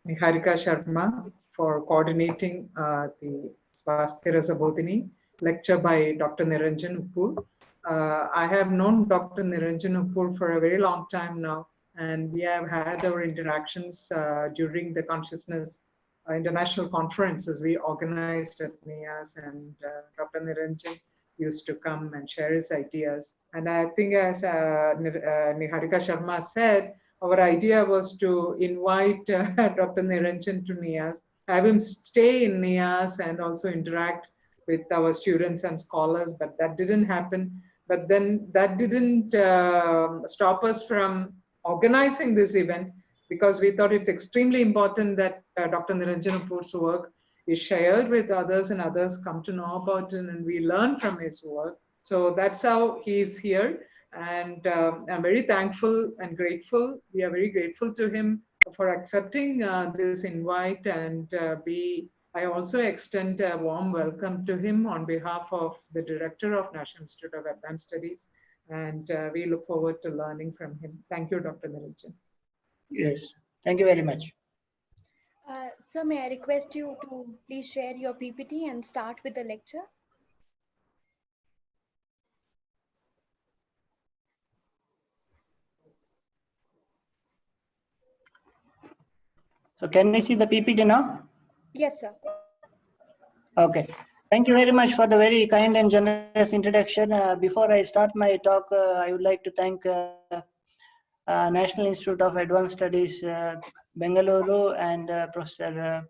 Niharika Sharma for coordinating the Swasthya Rasabodhini lecture by Dr. Niranjan Uppur. I have known Dr. Niranjan Uppur for a very long time now, and we have had our interactions during the Consciousness International Conferences we organized at NIAS, and Dr. Niranjan used to come and share his ideas. And I think, as Niharika Sharma said, our idea was to invite Dr. Niranjan to NIAS, have him stay in NIAS and also interact with our students and scholars, but that didn't happen. But then that didn't stop us from organizing this event, because we thought it's extremely important that Dr. Niranjan Uppur's work is shared with others and others come to know about it and we learn from his work. So that's how he's here. And I'm very thankful and grateful. We are very grateful to him for accepting this invite, and I also extend a warm welcome to him on behalf of the Director of National Institute of Advanced Studies, and we look forward to learning from him. Thank you, Dr. Niranjan. Yes, thank you very much. Sir, may I request you to please share your PPT and start with the lecture? So can we see the PPT now? Yes, sir. Okay. Thank you very much for the very kind and generous introduction. Before I start my talk, I would like to thank National Institute of Advanced Studies, Bengaluru, and Professor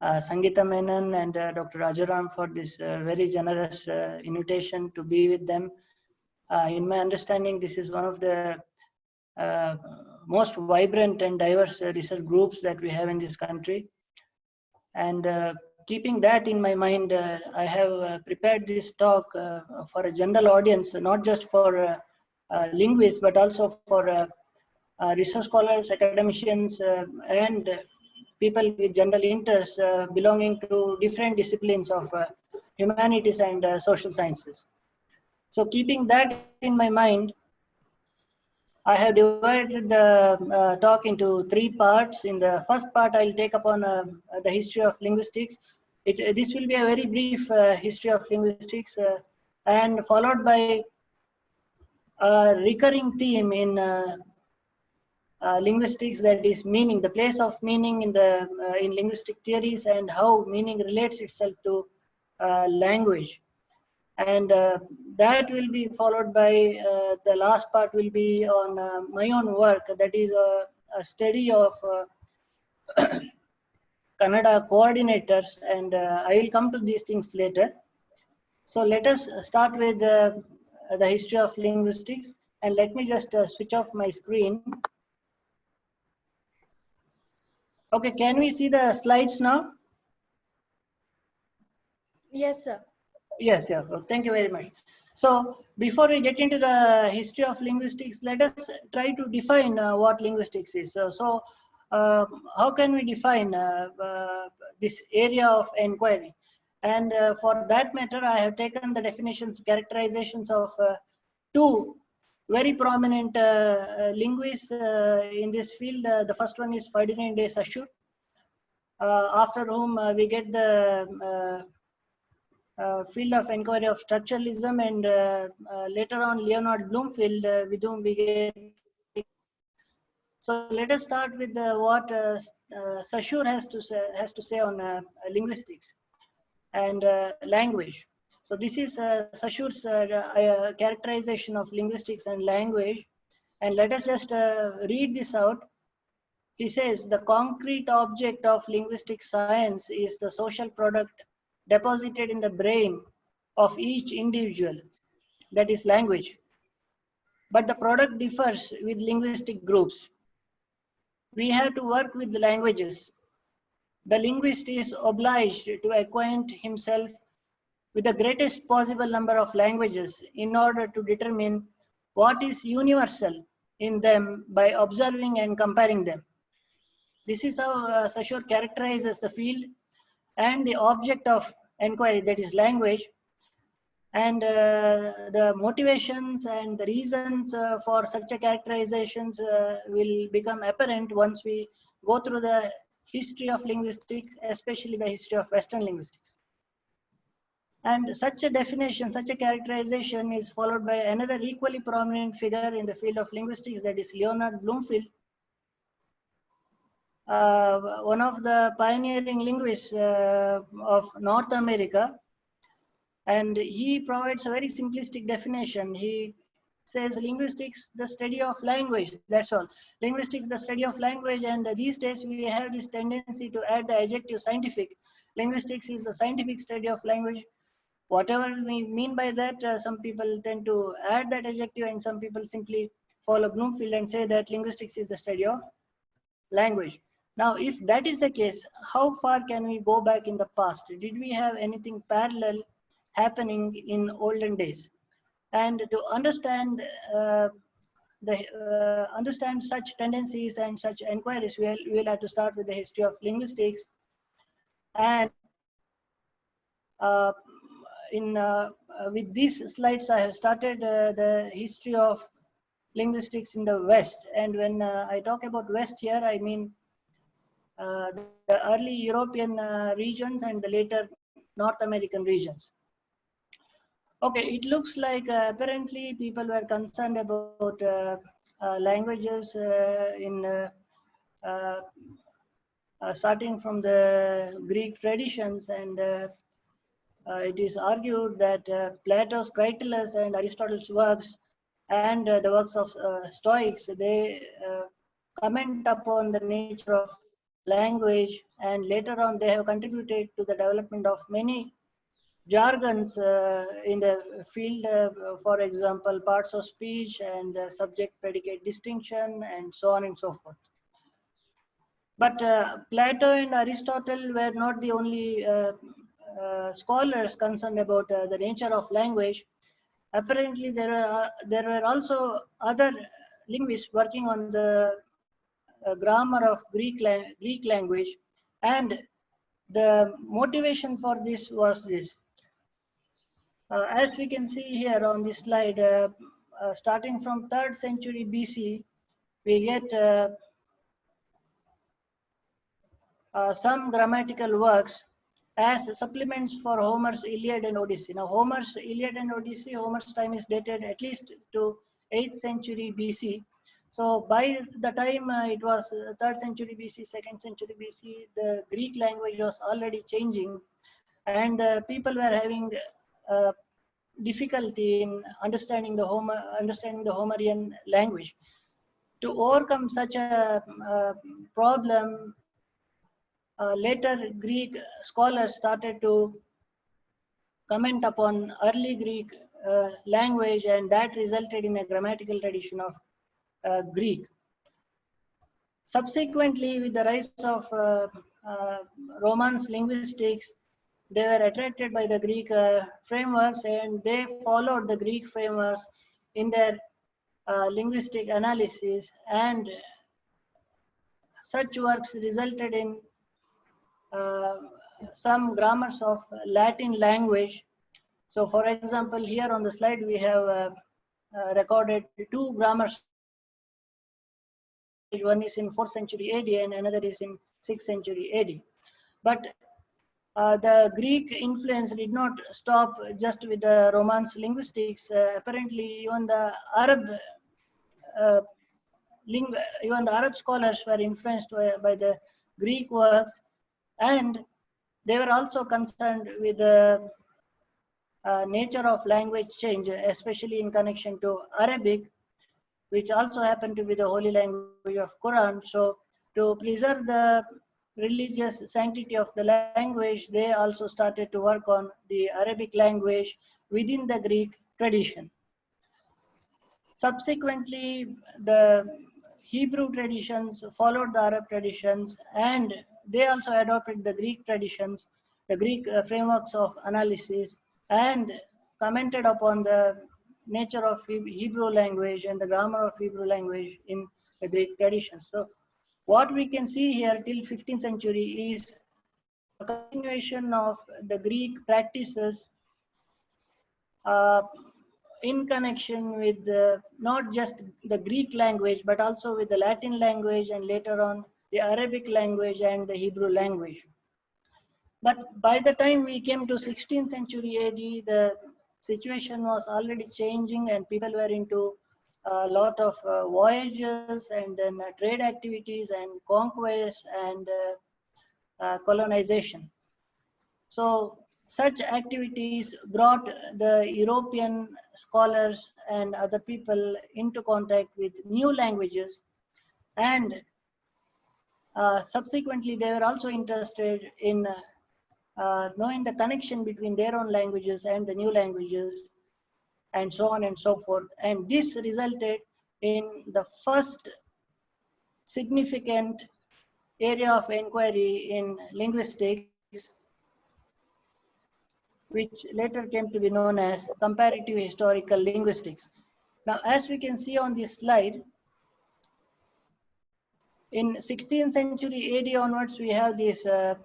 Sangeeta Menon and Dr. Rajaram for this very generous invitation to be with them. In my understanding, this is one of the most vibrant and diverse research groups that we have in this country. And keeping that in my mind, I have prepared this talk for a general audience, not just for linguists, but also for research scholars, academicians, and people with general interests belonging to different disciplines of humanities and social sciences. So keeping that in my mind, I have divided the talk into 3 parts. In the first part, I'll take upon the history of linguistics. This will be a very brief history of linguistics and followed by a recurring theme in linguistics, that is meaning, the place of meaning in linguistic theories and how meaning relates itself to language. And that will be followed by the last part will be on my own work, that is a study of Kannada coordinators, and I will come to these things later. So let us start with the history of linguistics, and let me just switch off my screen. Okay, can we see the slides now? Yes, sir. Yes, yeah. Well, thank you very much. So before we get into the history of linguistics, let us try to define what linguistics is. So how can we define this area of inquiry? And for that matter, I have taken the definitions, characterizations of 2 very prominent linguists in this field. The first one is Ferdinand de Saussure, after whom we get the field of inquiry of structuralism, and later on Leonard Bloomfield, with whom we get. So let us start with what Saussure has to say on linguistics and language. So this is Saussure's characterization of linguistics and language, and let us just read this out. He says, the concrete object of linguistic science is the social product deposited in the brain of each individual, that is language. But the product differs with linguistic groups. We have to work with the languages. The linguist is obliged to acquaint himself with the greatest possible number of languages in order to determine what is universal in them by observing and comparing them. This is how Saussure characterizes the field and the object of inquiry, that is language, and the motivations and the reasons for such a characterizations will become apparent once we go through the history of linguistics, especially the history of Western linguistics. And such a definition, such a characterization is followed by another equally prominent figure in the field of linguistics, that is Leonard Bloomfield, one of the pioneering linguists of North America. And he provides a very simplistic definition. He says linguistics, the study of language, that's all. Linguistics, the study of language, and these days we have this tendency to add the adjective scientific. Linguistics is the scientific study of language. Whatever we mean by that, some people tend to add that adjective, and some people simply follow Bloomfield and say that linguistics is the study of language. Now, if that is the case, how far can we go back in the past? Did we have anything parallel happening in olden days? And to understand understand such tendencies and such inquiries, we'll have to start with the history of linguistics. And with these slides, I have started the history of linguistics in the West. And when I talk about West here, I mean the early European regions and the later North American regions. Okay, it looks like apparently people were concerned about languages starting from the Greek traditions, and it is argued that Plato's Cratylus and Aristotle's works and the works of Stoics, they comment upon the nature of language, and later on they have contributed to the development of many jargons in the field, for example, parts of speech and subject-predicate distinction, and so on and so forth. But Plato and Aristotle were not the only scholars concerned about the nature of language. Apparently, there were also other linguists working on the grammar of Greek language, and the motivation for this was this. As we can see here on this slide, starting from 3rd century BC, we get some grammatical works as supplements for Homer's Iliad and Odyssey. Now, Homer's Iliad and Odyssey, Homer's time is dated at least to 8th century BC. So by the time it was 3rd century BC, 2nd century BC, the Greek language was already changing, and people were having difficulty in understanding the Homerian language. To overcome such a problem, later Greek scholars started to comment upon early Greek language, and that resulted in a grammatical tradition of Greek. Subsequently, with the rise of Romance linguistics, they were attracted by the Greek frameworks, and they followed the Greek frameworks in their linguistic analysis, and such works resulted in some grammars of Latin language. So, for example, here on the slide we have recorded 2 grammars. One is in 4th century AD and another is in 6th century AD. But the Greek influence did not stop just with the Romance linguistics. Apparently, even the Arab scholars were influenced by the Greek works, and they were also concerned with the nature of language change, especially in connection to Arabic, which also happened to be the holy language of Quran. So, to preserve the religious sanctity of the language, they also started to work on the Arabic language within the Greek tradition. Subsequently, the Hebrew traditions followed the Arab traditions, and they also adopted the Greek traditions, the Greek frameworks of analysis, and commented upon the nature of Hebrew language and the grammar of Hebrew language in the Greek traditions. So, what we can see here till 15th century is a continuation of the Greek practices in connection with not just the Greek language, but also with the Latin language, and later on the Arabic language and the Hebrew language. But by the time we came to 16th century AD, the situation was already changing and people were into a lot of voyages and then trade activities and conquest and colonization. So such activities brought the European scholars and other people into contact with new languages, and subsequently they were also interested in knowing the connection between their own languages and the new languages, and so on and so forth. And this resulted in the first significant area of inquiry in linguistics, which later came to be known as comparative historical linguistics. Now, as we can see on this slide, in 16th century AD onwards, we have this a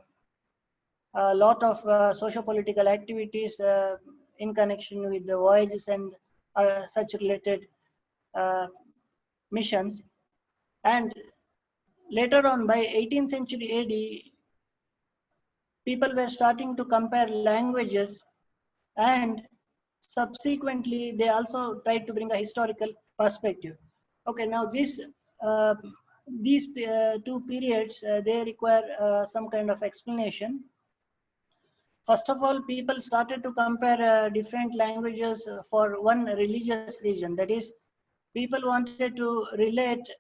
lot of socio-political activities in connection with the voyages and such related missions. And later on, by 18th century AD, people were starting to compare languages, and subsequently they also tried to bring a historical perspective. Okay, now these two periods, they require some kind of explanation. First of all, people started to compare different languages for one religious reason. That is, people wanted to relate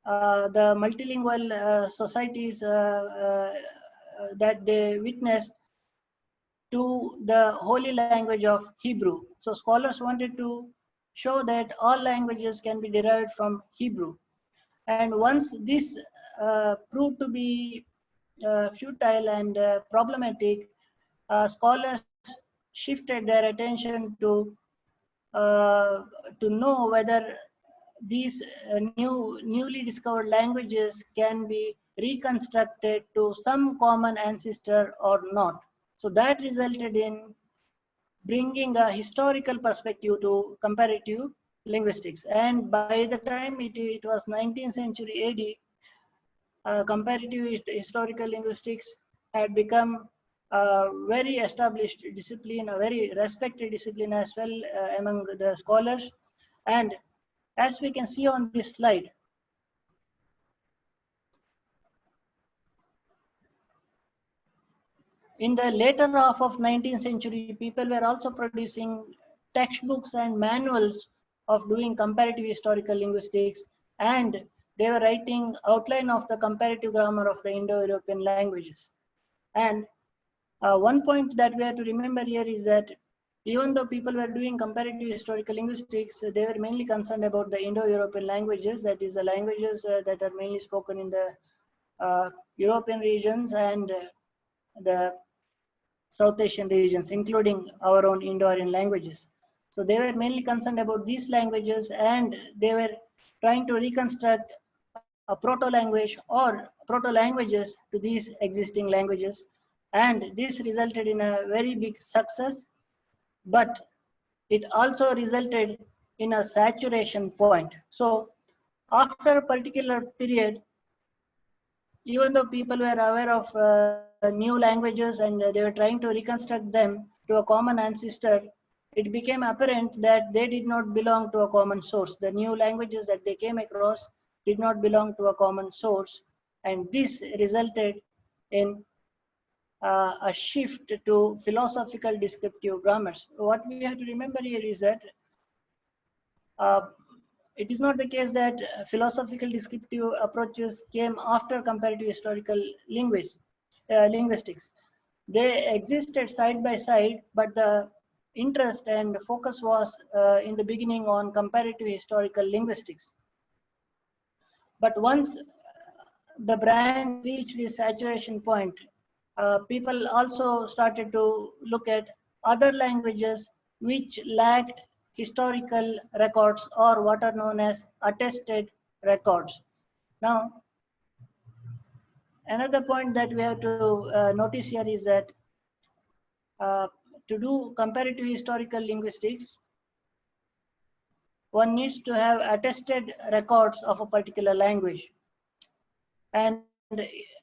the multilingual societies that they witnessed to the holy language of Hebrew. So scholars wanted to show that all languages can be derived from Hebrew. And once this proved to be futile and problematic, scholars shifted their attention to know whether these newly discovered languages can be reconstructed to some common ancestor or not. So that resulted in bringing a historical perspective to comparative linguistics. And by the time it was 19th century AD, comparative historical linguistics had become a very established discipline, a very respected discipline as well among the scholars. And as we can see on this slide, in the later half of 19th century, people were also producing textbooks and manuals of doing comparative historical linguistics, and they were writing outline of the comparative grammar of the Indo-European languages. And one point that we have to remember here is that even though people were doing comparative historical linguistics, they were mainly concerned about the Indo-European languages, that is the languages that are mainly spoken in the European regions and the South Asian regions, including our own Indo-Aryan languages. So they were mainly concerned about these languages, and they were trying to reconstruct a proto-language or proto-languages to these existing languages. And this resulted in a very big success, but it also resulted in a saturation point. So after a particular period, even though people were aware of new languages and they were trying to reconstruct them to a common ancestor, it became apparent that they did not belong to a common source. The new languages that they came across did not belong to a common source, and this resulted in a shift to philosophical descriptive grammars. What we have to remember here is that it is not the case that philosophical descriptive approaches came after comparative historical linguistics. They existed side by side, but the interest and focus was in the beginning on comparative historical linguistics. But once the brand reached the saturation point, people also started to look at other languages which lacked historical records or what are known as attested records. Now, another point that we have to notice here is that to do comparative historical linguistics, one needs to have attested records of a particular language. And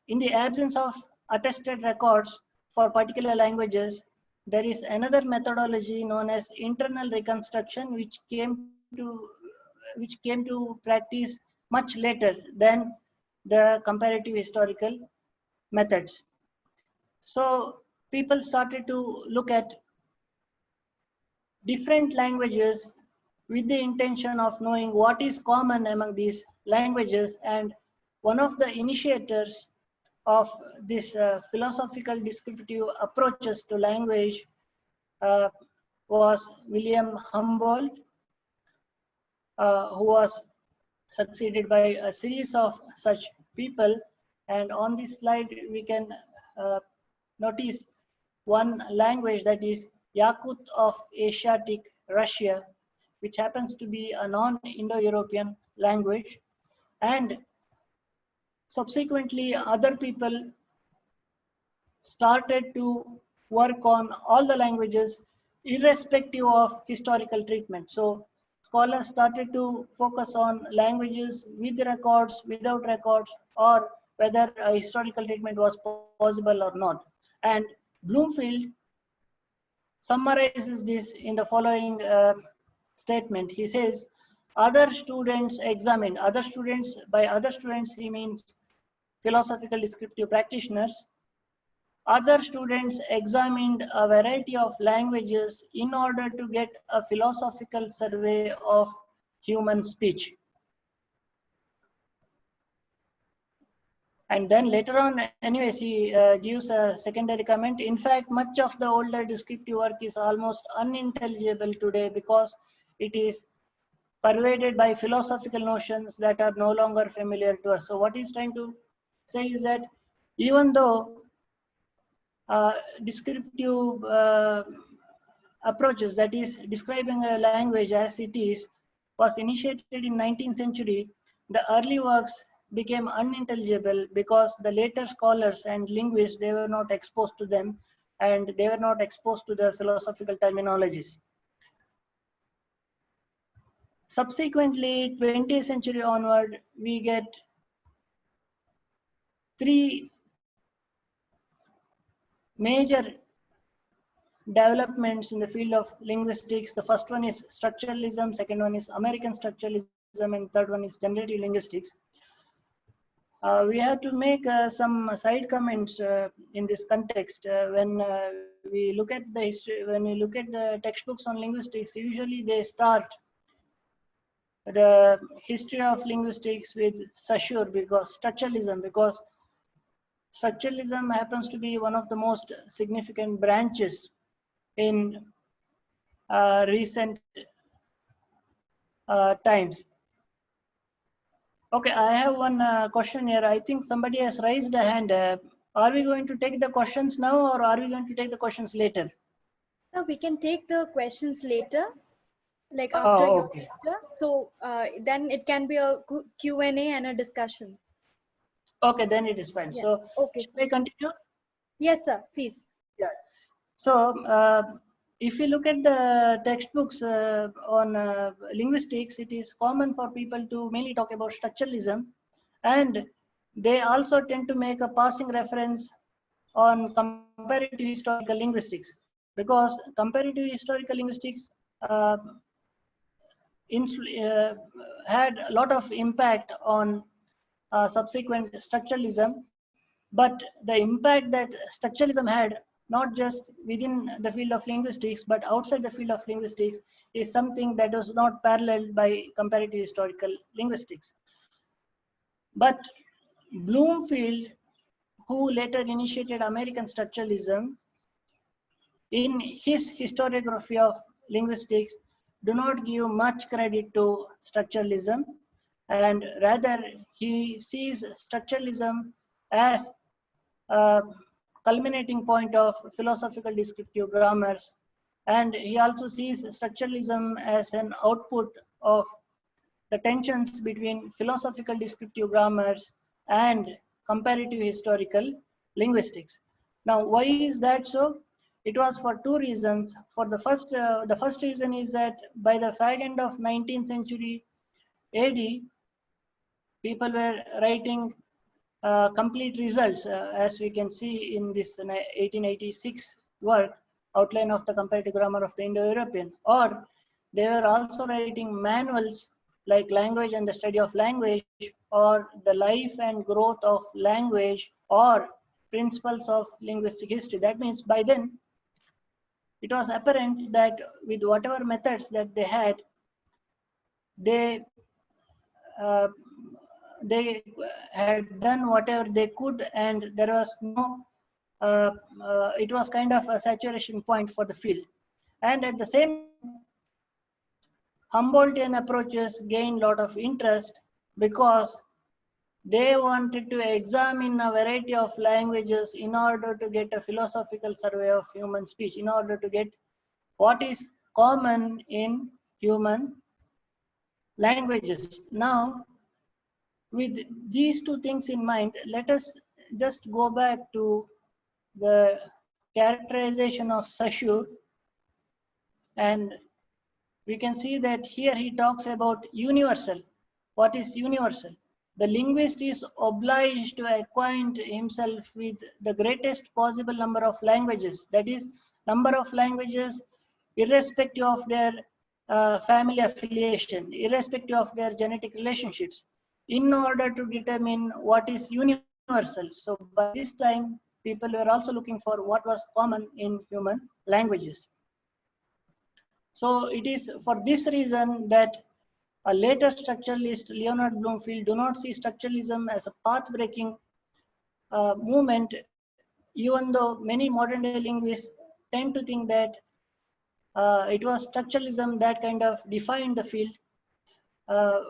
in the absence of attested records for particular languages, there is another methodology known as internal reconstruction, which came to practice much later than the comparative historical methods. So people started to look at different languages with the intention of knowing what is common among these languages. And one of the initiators of this philosophical descriptive approaches to language uh, was William Humboldt, who was succeeded by a series of such people. And on this slide, we can notice one language, that is Yakut of Asiatic Russia, which happens to be a non-Indo-European language. And subsequently, other people started to work on all the languages irrespective of historical treatment. So scholars started to focus on languages with records, without records, or whether a historical treatment was possible or not. And Bloomfield summarizes this in the following statement. He says, other students examined, by other students he means philosophical descriptive practitioners, other students examined a variety of languages in order to get a philosophical survey of human speech. And then later on, anyways, he gives a secondary comment. In fact, much of the older descriptive work is almost unintelligible today because it is pervaded by philosophical notions that are no longer familiar to us. So what he's trying to say is that even though descriptive approaches, that is describing a language as it is, was initiated in 19th century, the early works became unintelligible because the later scholars and linguists, they were not exposed to them, and they were not exposed to the philosophical terminologies. Subsequently, 20th century onward, we get three major developments in the field of linguistics. The first one is structuralism, second one is American structuralism, and third one is generative linguistics. We have to make some side comments in this context. When we look at the history, when we look at the textbooks on linguistics, usually they start the history of linguistics with Saussure, because structuralism happens to be one of the most significant branches in recent times. Okay, I have one question here. I think somebody has raised a hand. Are we going to take the questions now, or are we going to take the questions later? No, we can take the questions later, like after your okay. lecture. So then it can be a Q&A and a discussion. Okay, then it is fine. Yeah. So Okay, should I continue? Yes, sir, please. Yeah. So if you look at the textbooks on linguistics, it is common for people to mainly talk about structuralism, and they also tend to make a passing reference on comparative historical linguistics, because comparative historical linguistics had a lot of impact on subsequent structuralism. But the impact that structuralism had, not just within the field of linguistics, but outside the field of linguistics, is something that was not paralleled by comparative historical linguistics. But Bloomfield, who later initiated American structuralism, in his historiography of linguistics, do not give much credit to structuralism, and rather he sees structuralism as a culminating point of philosophical descriptive grammars, and he also sees structuralism as an output of the tensions between philosophical descriptive grammars and comparative historical linguistics. Now, why is that so? It was for two reasons. For the first reason is that by the fag end of 19th century AD, people were writing complete results, as we can see in this 1886 work, Outline of the Comparative Grammar of the Indo-European. Or they were also writing manuals like Language and the Study of Language, or The Life and Growth of Language, or Principles of Linguistic History. That means by then it was apparent that with whatever methods that they had, they uh, they had done whatever they could, and there was no it was kind of a saturation point for the field. And at the same Humboldtian approaches gained a lot of interest because they wanted to examine a variety of languages in order to get a philosophical survey of human speech, in order to get what is common in human languages. Now, with these two things in mind, let us just go back to the characterization of Saussure, and we can see that here he talks about universal. What is universal? The linguist is obliged to acquaint himself with the greatest possible number of languages, that is, number of languages irrespective of their family affiliation, irrespective of their genetic relationships, in order to determine what is universal. So by this time, people were also looking for what was common in human languages. So it is for this reason that a later structuralist, Leonard Bloomfield, do not see structuralism as a path-breaking movement, even though many modern-day linguists tend to think that it was structuralism that kind of defined the field.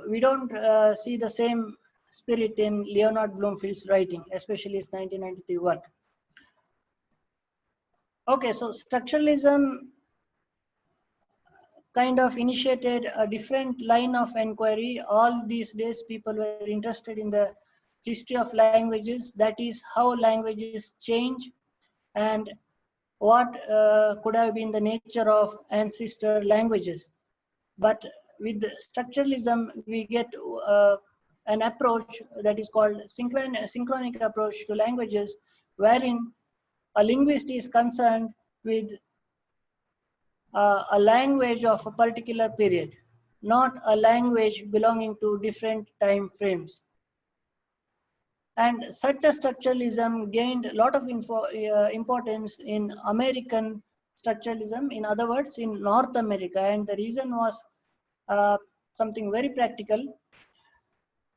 We don't see the same spirit in Leonard Bloomfield's writing, especially his 1993 work. Okay, so structuralism kind of initiated a different line of inquiry. All these days, people were interested in the history of languages, that is, how languages change and what could have been the nature of ancestor languages. But with structuralism, we get an approach that is called synchronic approach to languages, wherein a linguist is concerned with a language of a particular period, not a language belonging to different time frames. And such a structuralism gained a lot of importance in American structuralism, in other words, in North America. And the reason was something very practical.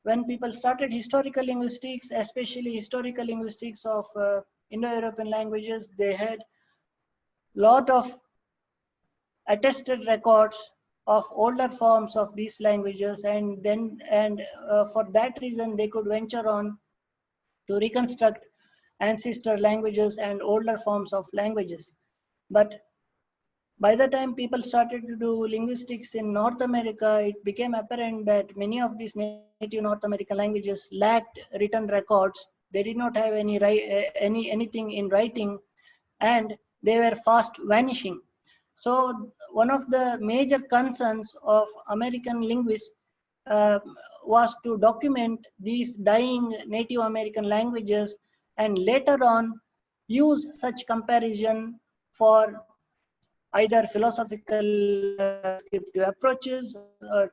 When people started historical linguistics, especially historical linguistics of Indo-European languages, they had a lot of attested records of older forms of these languages, and for that reason they could venture on to reconstruct ancestor languages and older forms of languages. But by the time people started to do linguistics in North America, it became apparent that many of these native North American languages lacked written records. They did not have anything in writing, and they were fast vanishing. So one of the major concerns of American linguists was to document these dying Native American languages and later on use such comparison for either philosophical descriptive approaches,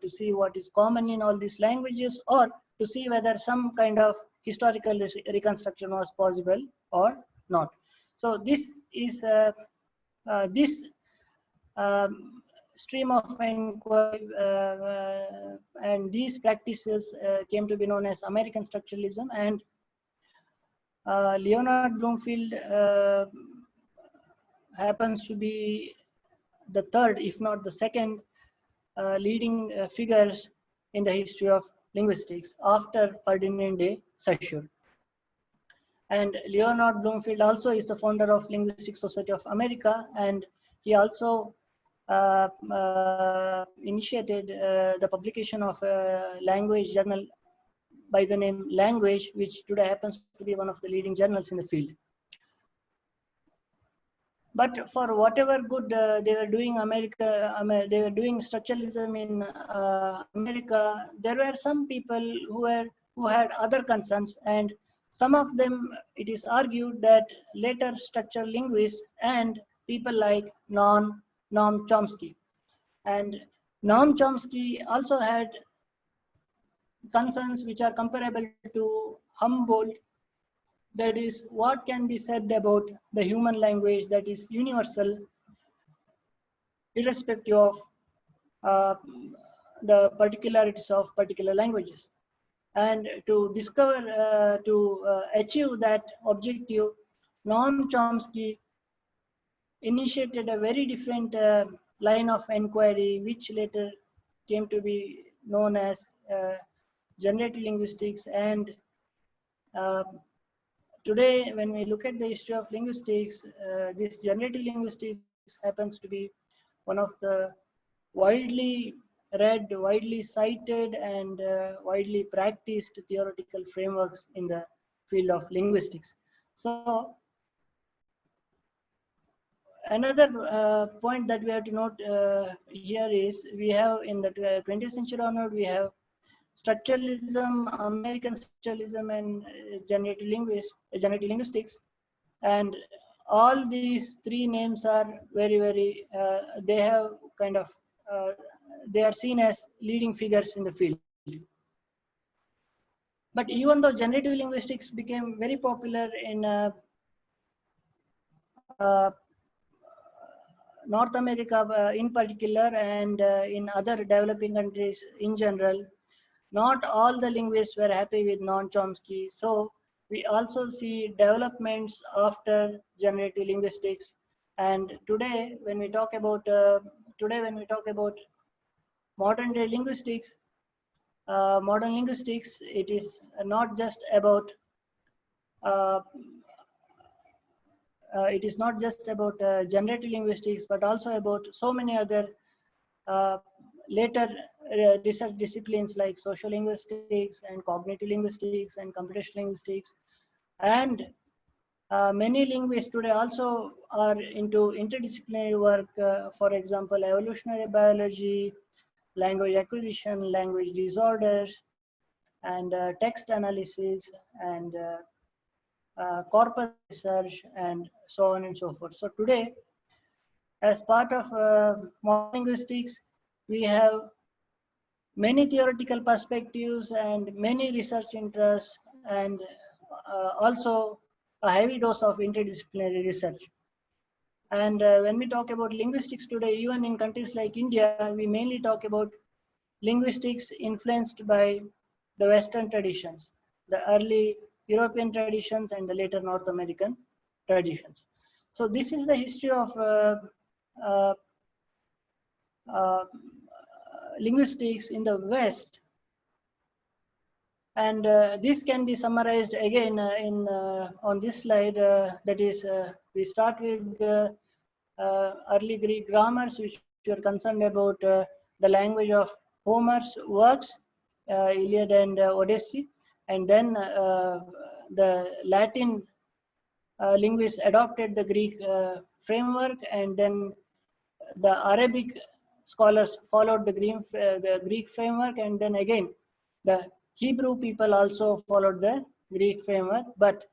to see what is common in all these languages, or to see whether some kind of historical reconstruction was possible or not. So this is this stream of inquiry and these practices came to be known as American structuralism. And Leonard Bloomfield happens to be the third, if not the second, leading figures in the history of linguistics after Ferdinand de Saussure. And Leonard Bloomfield also is the founder of Linguistic Society of America, and he also initiated the publication of a language journal by the name Language, which today happens to be one of the leading journals in the field. But for whatever good they were doing they were doing structuralism in America, there were some people who had other concerns, and Some of them, it is argued that later structural linguists and people like Noam Chomsky. And Noam Chomsky also had concerns which are comparable to Humboldt. That is, what can be said about the human language that is universal, irrespective of the particularities of particular languages. And to discover, achieve that objective, Noam Chomsky initiated a very different line of inquiry, which later came to be known as generative linguistics. And today, when we look at the history of linguistics, this generative linguistics happens to be one of the widely read, widely cited, and widely practiced theoretical frameworks in the field of linguistics. So another point that we have to note here is, we have in the 20th century onward, we have structuralism, American structuralism, and generative linguistics. And all these three names are very, they have kind of, they are seen as leading figures in the field. But even though generative linguistics became very popular in North America in particular, and in other developing countries in general, not all the linguists were happy with Noam Chomsky. So we also see developments after generative linguistics. And today, when we talk about modern day linguistics, it is not just about generative linguistics, but also about so many other later research disciplines like social linguistics and cognitive linguistics and computational linguistics. And many linguists today also are into interdisciplinary work, for example, evolutionary biology, language acquisition, language disorders, and text analysis, and corpus research, and so on and so forth. So today, as part of modern linguistics, we have many theoretical perspectives and many research interests, and also a heavy dose of interdisciplinary research. And when we talk about linguistics today, even in countries like India, we mainly talk about linguistics influenced by the Western traditions, the early European traditions and the later North American traditions. So this is the history of linguistics in the West. And this can be summarized again on this slide. That is, we start with early Greek grammars, which were concerned about the language of Homer's works, Iliad and Odyssey. And then the Latin linguists adopted the Greek framework, and then the Arabic scholars followed the Greek framework, and then again the Hebrew people also followed the Greek framework. But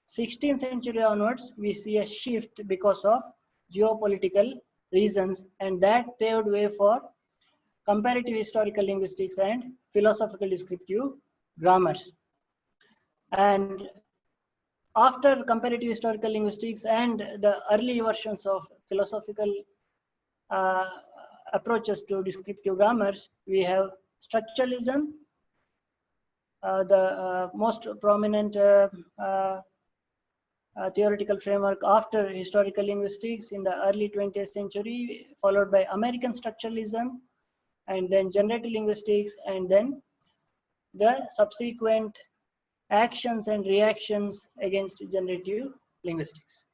16th century onwards, we see a shift because of geopolitical reasons, and that paved way for comparative historical linguistics and philosophical descriptive grammars. And after comparative historical linguistics and the early versions of philosophical approaches to descriptive grammars, we have structuralism, the most prominent theoretical framework after historical linguistics in the early 20th century, followed by American structuralism, and then generative linguistics, and then the subsequent actions and reactions against generative linguistics.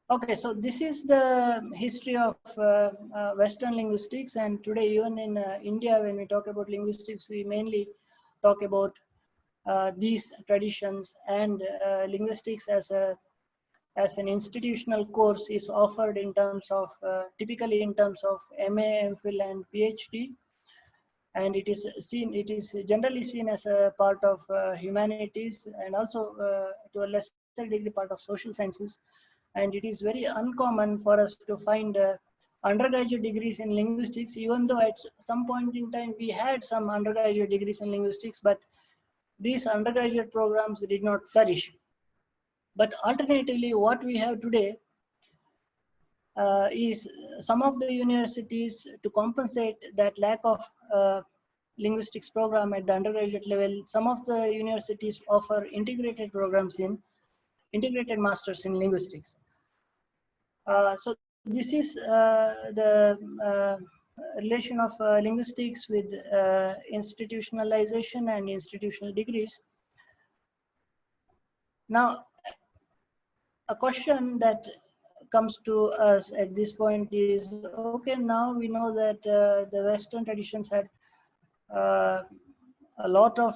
Okay, so this is the history of Western linguistics. And today, even in India, when we talk about linguistics, we mainly talk about these traditions, and linguistics as an institutional course is offered in terms of typically in terms of MA, MPhil, and PhD. and it is generally seen as a part of humanities, and also to a lesser degree part of social sciences. And it is very uncommon for us to find undergraduate degrees in linguistics, even though at some point in time we had some undergraduate degrees in linguistics, but these undergraduate programs did not flourish. But alternatively, what we have today is some of the universities, to compensate that lack of linguistics program at the undergraduate level, some of the universities offer integrated programs in integrated masters in linguistics. So this is the relation of linguistics with institutionalization and institutional degrees. Now, a question that comes to us at this point is, okay, now we know that the Western traditions had a lot of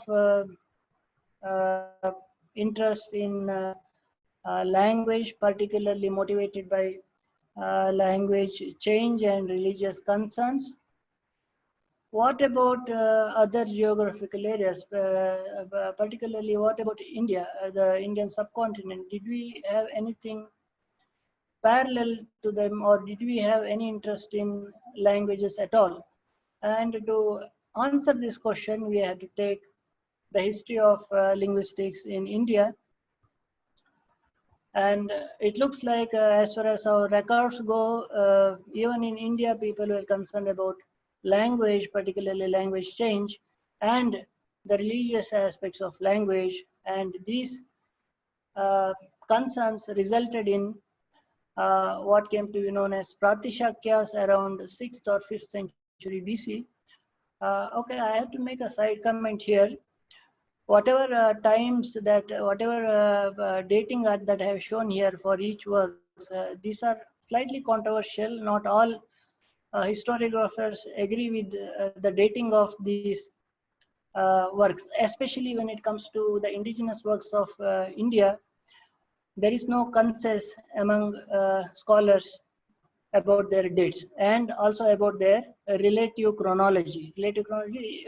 interest in language, particularly motivated by language change and religious concerns. What about other geographical areas, particularly what about India, the Indian subcontinent? Did we have anything parallel to them, or did we have any interest in languages at all? And to answer this question, we have to take the history of linguistics in India. And it looks like as far as our records go, even in India, people were concerned about language, particularly language change, and the religious aspects of language. And these concerns resulted in what came to be known as Pratishakyas around 6th or 5th century BC. Okay, I have to make a side comment here. Whatever times that, whatever dating that I have shown here for each work, these are slightly controversial. Not all historiographers agree with the dating of these works, especially when it comes to the indigenous works of India. There is no consensus among scholars about their dates, and also about their relative chronology. Relative chronology,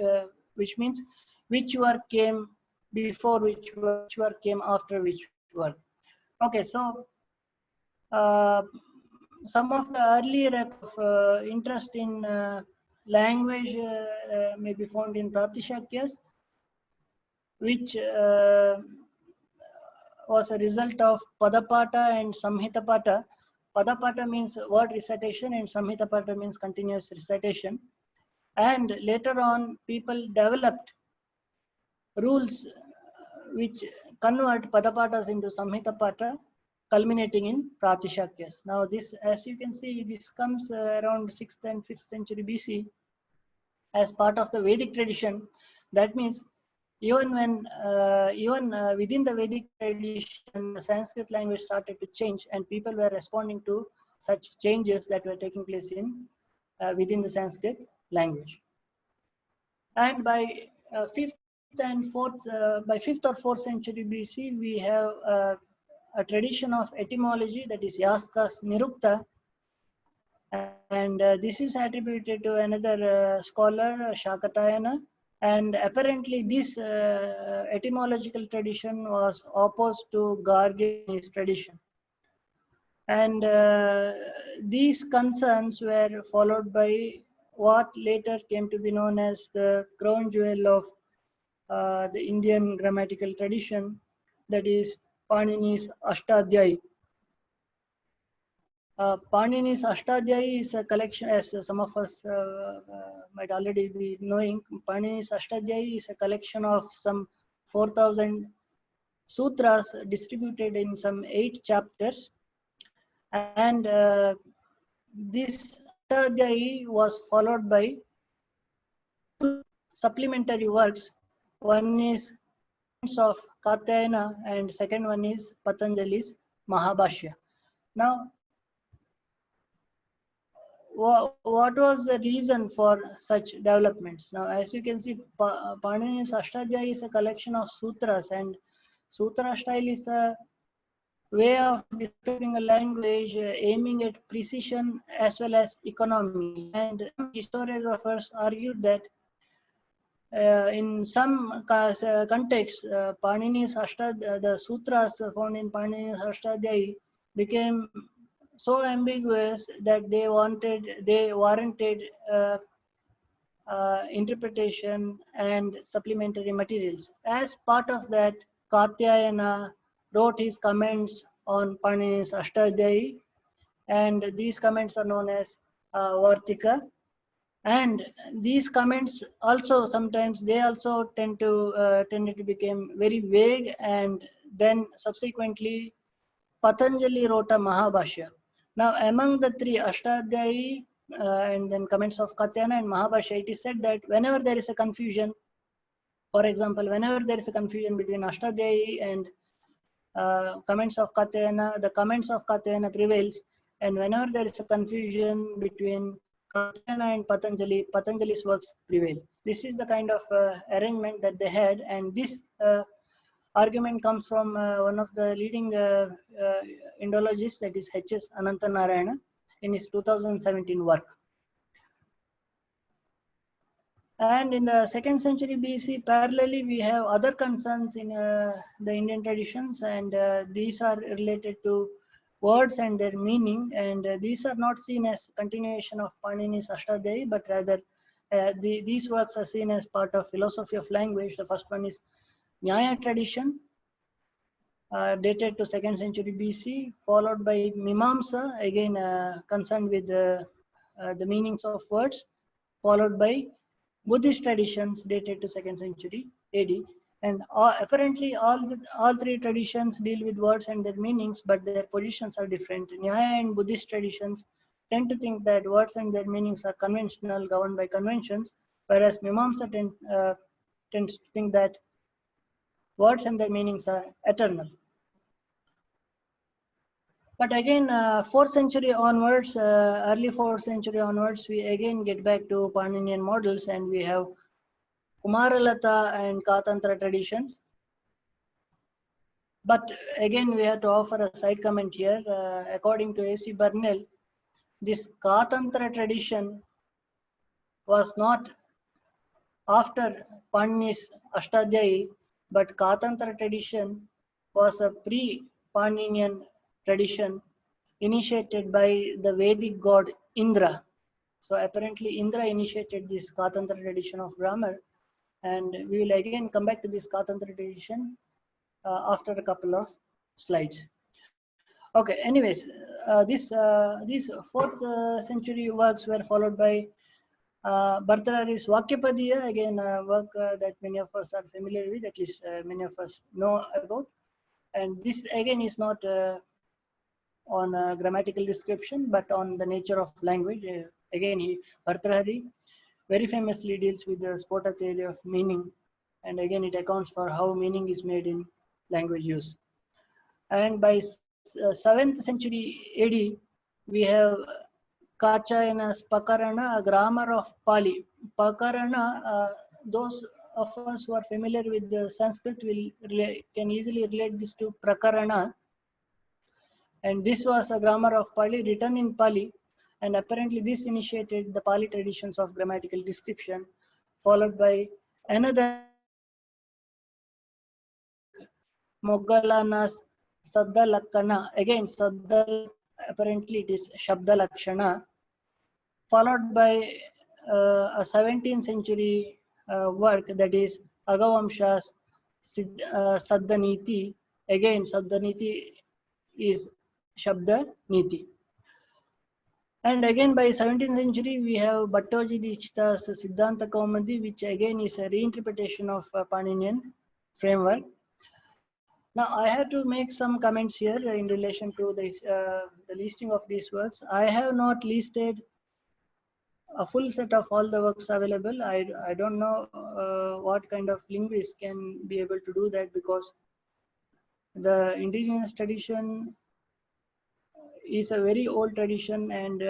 which means which work came before which work came after which work. Okay, so some of the early interest in language may be found in Pratishakyas, which was a result of Padapata and Samhitapata. Padapata means word recitation, and Samhitapata means continuous recitation. And later on, people developed rules which convert Padapatas into Samhitapata, culminating in Pratishakyas. Now this, as you can see, this comes around 6th and 5th century BC as part of the Vedic tradition. That means even when, within the Vedic tradition, the Sanskrit language started to change, and people were responding to such changes that were taking place in within the Sanskrit language. And by 5th or 4th century BC, we have a tradition of etymology, that is Yaskas Nirukta, and this is attributed to another scholar, Shakatayana. And apparently this etymological tradition was opposed to Gargi's tradition. And these concerns were followed by what later came to be known as the crown jewel of the Indian grammatical tradition, that is Panini's Ashtadhyayi. Panini's Ashtadhyayi is a collection, as some of us might already be knowing. Panini's Ashtadhyayi is a collection of some 4,000 sutras distributed in some 8 chapters. And this Ashtadhyayi was followed by 2 supplementary works. One is of Katyayana, and second one is Patanjali's Mahabhashya. Now, what was the reason for such developments? Now, as you can see, Panini's Ashtadhyayi is a collection of sutras, and sutra style is a way of describing a language aiming at precision as well as economy. And historiographers argued that in some contexts, Panini's the sutras found in Panini's Ashtadhyayi became so ambiguous that they warranted interpretation and supplementary materials. As part of that, Katyayana wrote his comments on Panini's Ashtadhyayi, and these comments are known as Vartika. And these comments also sometimes they also tended to become very vague, and then subsequently Patanjali wrote a Mahabhashya. Now among the three, Ashtadhyayi and then comments of Katyayana and Mahabhashya, it is said that whenever there is a confusion, for example, whenever there is a confusion between Ashtadhyayi and comments of Katyayana, the comments of Katyayana prevails, and whenever there is a confusion between Katyayana and Patanjali, Patanjali's works prevail. This is the kind of arrangement that they had, and this argument comes from one of the leading Indologists, that is H.S. Anantanarayana, in his 2017 work. And in the 2nd century BC, parallelly, we have other concerns in the Indian traditions, and these are related to words and their meaning, and these are not seen as continuation of Panini's Ashtadhyayi, but rather these works are seen as part of philosophy of language. The first one is Nyaya tradition, dated to 2nd century BC, followed by Mimamsa, again concerned with the meanings of words, followed by Buddhist traditions dated to 2nd century AD. And apparently all three traditions deal with words and their meanings, but their positions are different. Nyaya and Buddhist traditions tend to think that words and their meanings are conventional, governed by conventions, whereas Mimamsa tends to think that words and their meanings are eternal. But again, 4th century onwards, early 4th century onwards, we again get back to Paninian models, and we have Kumaralata and Katantra traditions. But again, we have to offer a side comment here. According to A.C. Burnell, this Katantra tradition was not after Panini's Ashtadhyayi, but Katantra tradition was a pre-Paninian tradition initiated by the Vedic god Indra. So apparently Indra initiated this Katantra tradition of grammar, and we will again come back to this Katantra tradition after a couple of slides. Okay, anyways, these 4th century works were followed by Bhartrhari's Vakyapadiya, again a work that many of us are familiar with, at least many of us know about. And this again is not on a grammatical description, but on the nature of language. Again, Bhartrhari very famously deals with the Spota theory of meaning, and again it accounts for how meaning is made in language use. And by 7th century AD, we have Katyayana's Pakarana, a grammar of Pali. Pakarana, those of us who are familiar with the Sanskrit can easily relate this to Prakarana. And this was a grammar of Pali written in Pali, and apparently this initiated the Pali traditions of grammatical description, followed by another Moggallana's Saddalakkana. Again, Saddal, apparently it is Shabdalakshana, followed by a 17th century work, that is Agavamsha's Saddhaniti. Again, Saddhaniti is Shabda Niti. And again by 17th century, we have Bhattoji Dikshita's Siddhanta Kaumudi, which again is a reinterpretation of Paninian framework. Now I have to make some comments here in relation to this, the listing of these works. I have not listed a full set of all the works available. I don't know what kind of linguist can be able to do that, because the indigenous tradition is a very old tradition, and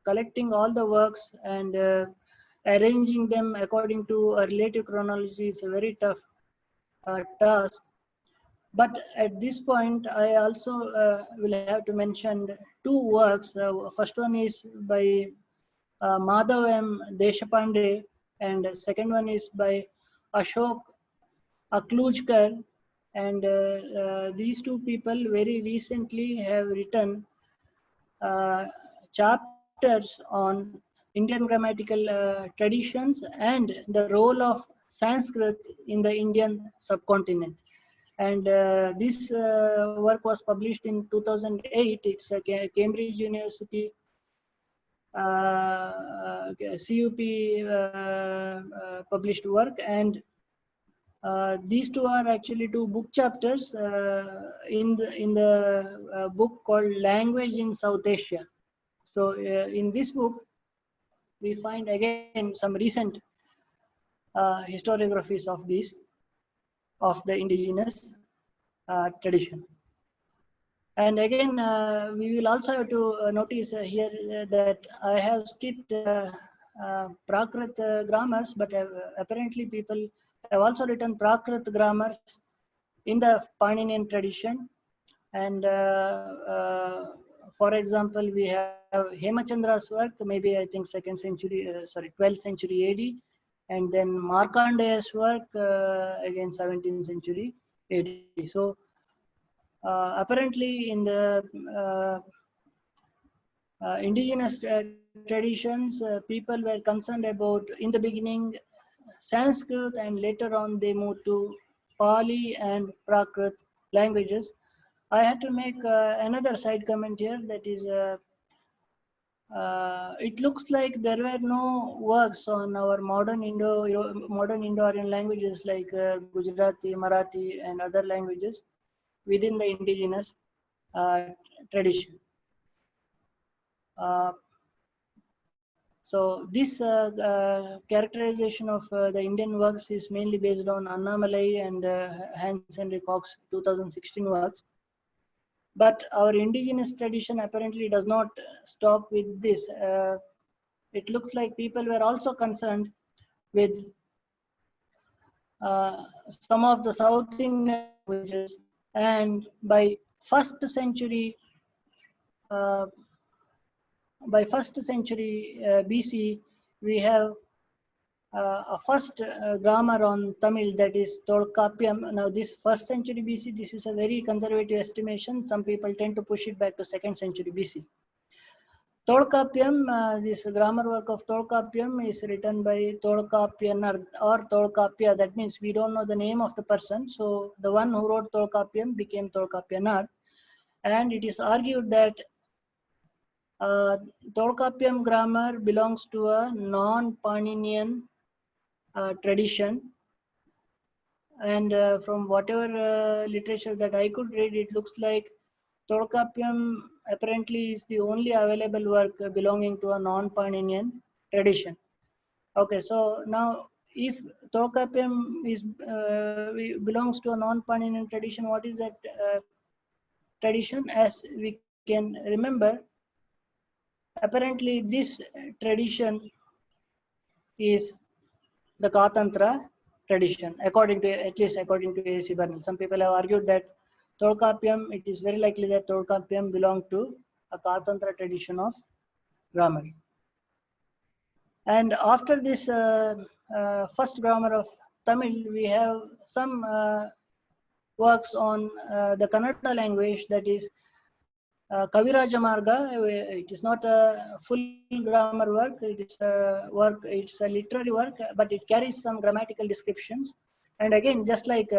collecting all the works and arranging them according to a relative chronology is a very tough task. But at this point, I also will have to mention two works. First one is by Madhav M. Deshapande, and second one is by Ashok Aklujkar. And these two people very recently have written chapters on Indian grammatical traditions and the role of Sanskrit in the Indian subcontinent. And this work was published in 2008. It's a Cambridge University CUP published work, and these two are actually two book chapters in the book called Language in South Asia. So in this book, we find again some recent historiographies of the indigenous tradition. And again, we will also have to notice here that I have skipped Prakrit grammars, but apparently people have also written Prakrit grammars in the Paninian tradition. And for example, we have Hemachandra's work, maybe I think 12th century AD, and then Markandeya's work, again 17th century AD. So apparently in the indigenous traditions, people were concerned about, in the beginning, Sanskrit, and later on they moved to Pali and Prakrit languages. I had to make another side comment here, that is, it looks like there were no works on our modern Indo-Aryan languages like Gujarati, Marathi, and other languages within the indigenous tradition. So this characterization of the Indian works is mainly based on Annamalai and Hans Henry Cox 2016 works. But our indigenous tradition apparently does not stop with this. It looks like people were also concerned with some of the South Indian languages, and by first century BC, we have a first grammar on Tamil, that is Tolkappiyam. Now this first century BC, this is a very conservative estimation. Some people tend to push it back to 2nd century BC. Tolkappiyam, this grammar work of Tolkappiyam is written by Tolkappyanar or Tolkappya. That means we don't know the name of the person. So the one who wrote Tolkappiyam became Tolkappyanar. And it is argued that Tolkappiyam grammar belongs to a non-Paninian tradition, and from whatever literature that I could read, it looks like Tolkappiyam apparently is the only available work belonging to a non-Paninian tradition. Okay, so now if Tolkappiyam is belongs to a non-Paninian tradition, what is that tradition? As we can remember, apparently this tradition is the Katantra tradition, at least according to A.C. Burnell. Some people have argued that Tolkappiyam, it is very likely that Tolkappiyam belonged to a Katantra tradition of grammar. And after this first grammar of Tamil, we have some works on the Kannada language, that is Kaviraja Marga. It is not a full grammar work. It is a work. It's a literary work, but it carries some grammatical descriptions. And again, just like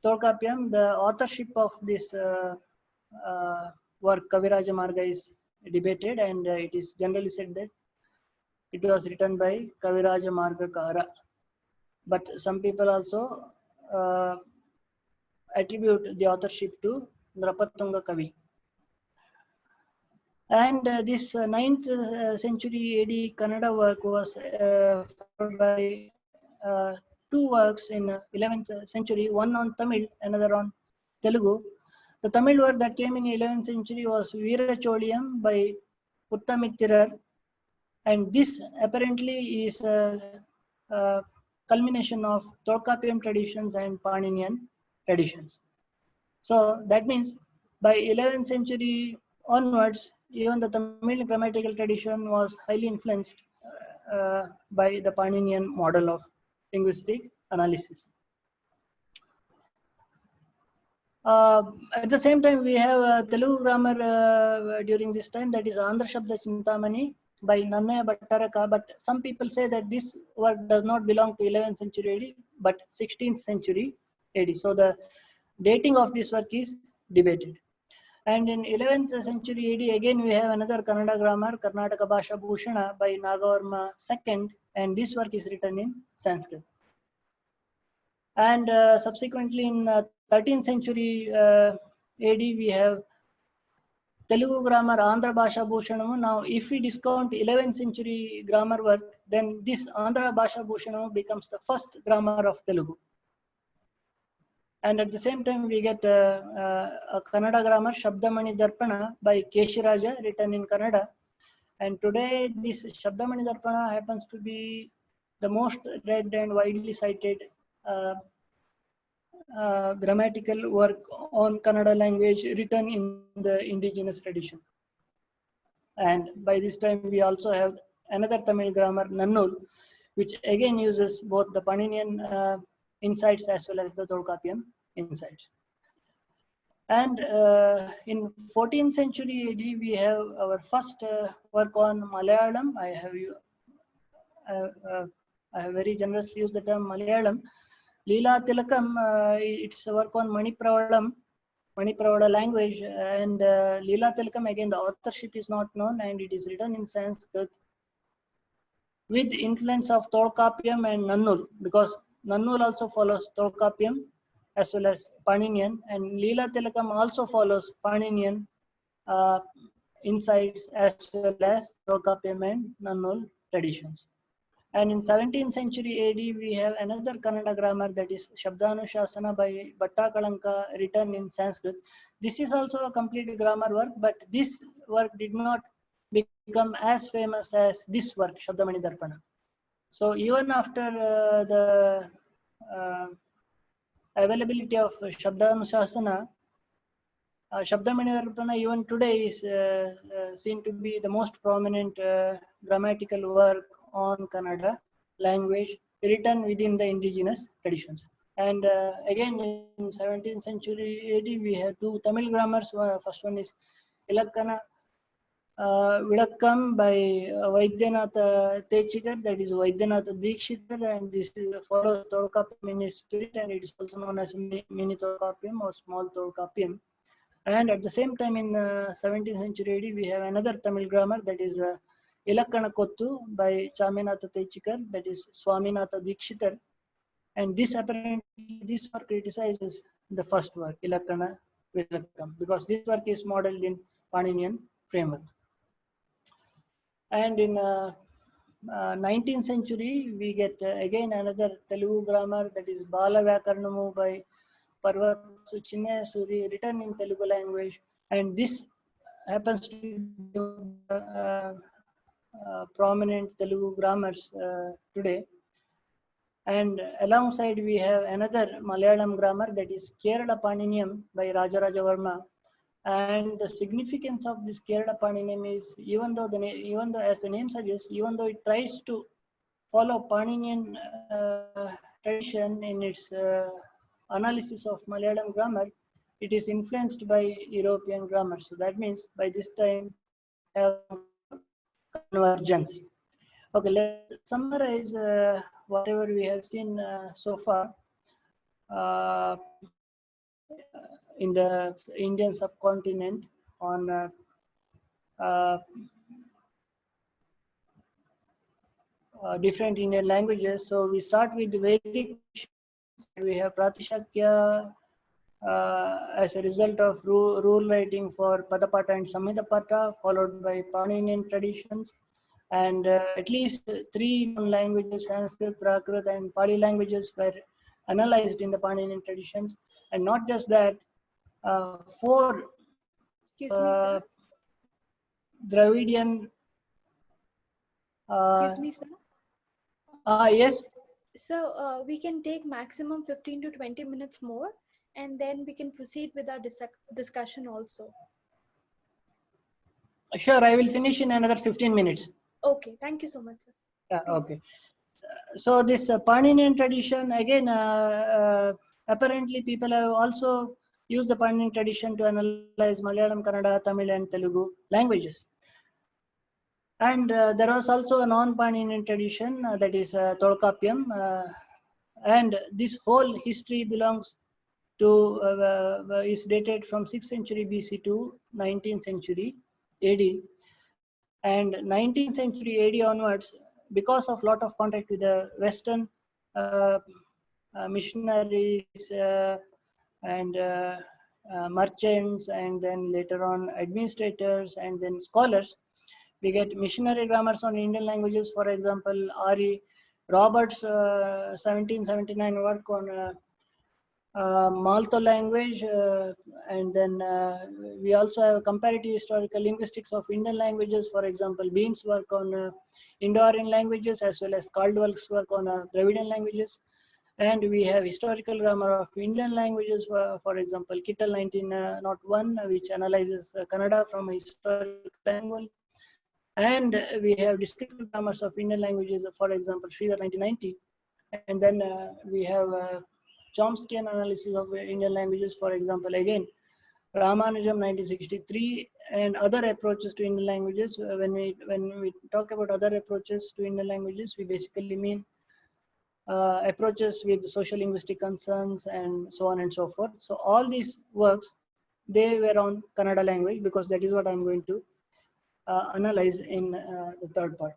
Tolkappiyam, the authorship of this work Kaviraja Marga is debated, and it is generally said that it was written by Kaviraja Marga Kara. But some people also attribute the authorship to Nrapatunga Kavi. And this 9th century AD Kannada work was followed by two works in 11th century, one on Tamil, another on Telugu. The Tamil work that came in 11th century was Veeracholiyam by Uttamithtirar, and this apparently is a culmination of Tolkappiyam traditions and Paninian traditions. So that means by 11th century onwards, even the Tamil grammatical tradition was highly influenced by the Paninian model of linguistic analysis. At the same time, we have Telugu grammar during this time, that is Andhra Shabda Chintamani by Nannaya Bhattaraka, but some people say that this work does not belong to 11th century AD, but 16th century AD. So the dating of this work is debated. And in 11th century AD, again we have another Kannada grammar, Karnataka Bhasha Bhushana by Nagavarma II, and this work is written in Sanskrit. And subsequently in 13th century AD, we have Telugu grammar Andhra Bhasha Bhushanamu. Now, if we discount 11th century grammar work, then this Andhra Bhasha Bhushanamu becomes the first grammar of Telugu. And at the same time, we get a Kannada grammar, Shabdamani Darpana by Keshiraja, written in Kannada. And today, this Shabdamani Darpana happens to be the most read and widely cited grammatical work on Kannada language written in the indigenous tradition. And by this time, we also have another Tamil grammar, Nannul, which again uses both the Paninian insights as well as the Tolkapian insights. And in 14th century AD, we have our first work on Malayalam. I have very generously used the term Malayalam. Leela Tilakam, it's a work on Manipravada language, and Leela Tilakam, again, the authorship is not known, and it is written in Sanskrit with influence of Tolkapiam and Nannul, because Nannul also follows Tolkapiam as well as Paninian, and Leela Tilakam also follows Paninian insights as well as Tolkapiam and Nannul traditions. And in 17th century AD, we have another Kannada grammar, that is Shabdanushasana by Bhatta Kalanka, written in Sanskrit. This is also a complete grammar work, but this work did not become as famous as this work, Shabdamani Darpana. So even after the availability of Shabdanushasana, Shabdamani Darpana even today is seen to be the most prominent grammatical work on Kannada language written within the indigenous traditions. And again in 17th century AD, we have two Tamil grammars. First one is Ilakkana Vidakkam by Vaidyanatha Techikar, that is Vaidyanatha Dikshitar, and this follows Tolkapiam in its spirit, and it is also known as mini Tolkapiam or small Tolkapiam. And at the same time in 17th century AD, we have another Tamil grammar, that is Ilakkana Kottu by Chaminatha Techikar, that is Swaminatha Dikshitar, and this work criticizes the first work, Ilakkana Vidakkam, because this work is modeled in Paninian framework. And in 19th century, we get again another Telugu grammar, that is Bala Vyakaranamu by Parvatsu Chinnaya Suri, written in Telugu language, and this happens to be prominent Telugu grammars today. And alongside, we have another Malayalam grammar, that is Kerala Paniniyam by Rajaraja Varma. And the significance of this Kerala Paniniyam is, even though as the name suggests, even though it tries to follow Paninian tradition in its analysis of Malayalam grammar, it is influenced by European grammar. So that means by this time, have convergence. Okay, let's summarize whatever we have seen so far in the Indian subcontinent on different Indian languages. So we start with the Vedic. We have Pratishakya as a result of rule writing for Padapata and Samhitapata, followed by Paninian traditions. And at least 3 languages, Sanskrit, Prakrit, and Pali languages were analyzed in the Paninian traditions. And not just that, 4 Dravidian. Excuse me, sir. Yes. So we can take maximum 15 to 20 minutes more, and then we can proceed with our discussion also. Sure, I will finish in another 15 minutes. Okay, thank you so much, sir. Yeah, Please. okay. So this Paninian tradition, again, apparently people have also used the Paninian tradition to analyze Malayalam, Kannada, Tamil and Telugu languages. And there was also a non-Paninian tradition that is Tolkappiyam. And this whole history belongs to, is dated from 6th century BC to 19th century AD. And 19th century AD onwards, because of lot of contact with the Western missionaries and merchants, and then later on administrators and then scholars, we get missionary grammars on Indian languages. For example, R.E. Roberts' 1779 work on Malto language, and then we also have comparative historical linguistics of Indian languages. For example, Beam's work on Indo-Aryan languages, as well as Caldwell's work on Dravidian languages. And we have historical grammar of Indian languages, for example, Kittal 1901, which analyzes Kannada from a historical angle. And we have descriptive grammars of Indian languages, for example, Sridhar 1990. And then we have Chomskyan analysis of Indian languages, for example, again, Ramanujam 1963, and other approaches to Indian languages. When we talk about other approaches to Indian languages, we basically mean approaches with social linguistic concerns and so on and so forth. So all these works, they were on Kannada language, because that is what I'm going to analyze in the third part.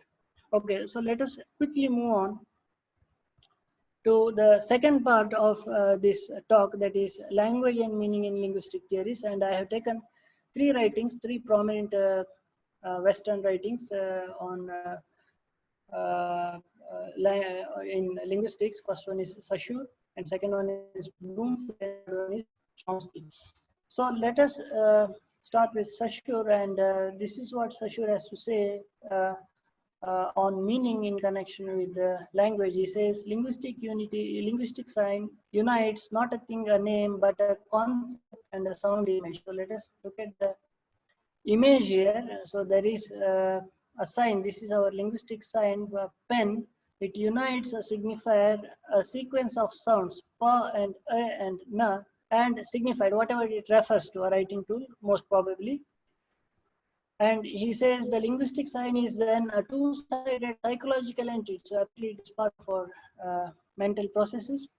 Okay, so let us quickly move on to the second part of this talk, that is language and meaning in linguistic theories. And I have taken three prominent Western writings on in linguistics. First one is Saussure, and second one is Bloomfield, and third one is Chomsky. So let us start with Saussure, and this is what Saussure has to say on meaning in connection with the language. He says, linguistic sign unites not a thing, a name, but a concept and a sound image. So let us look at the image here. So there is a sign. This is our linguistic sign, pen. It unites a signifier, a sequence of sounds, pa and a and na, and signified, whatever it refers to, a writing tool, most probably. And he says the linguistic sign is then a two-sided psychological entity. So actually it is part of our mental processes.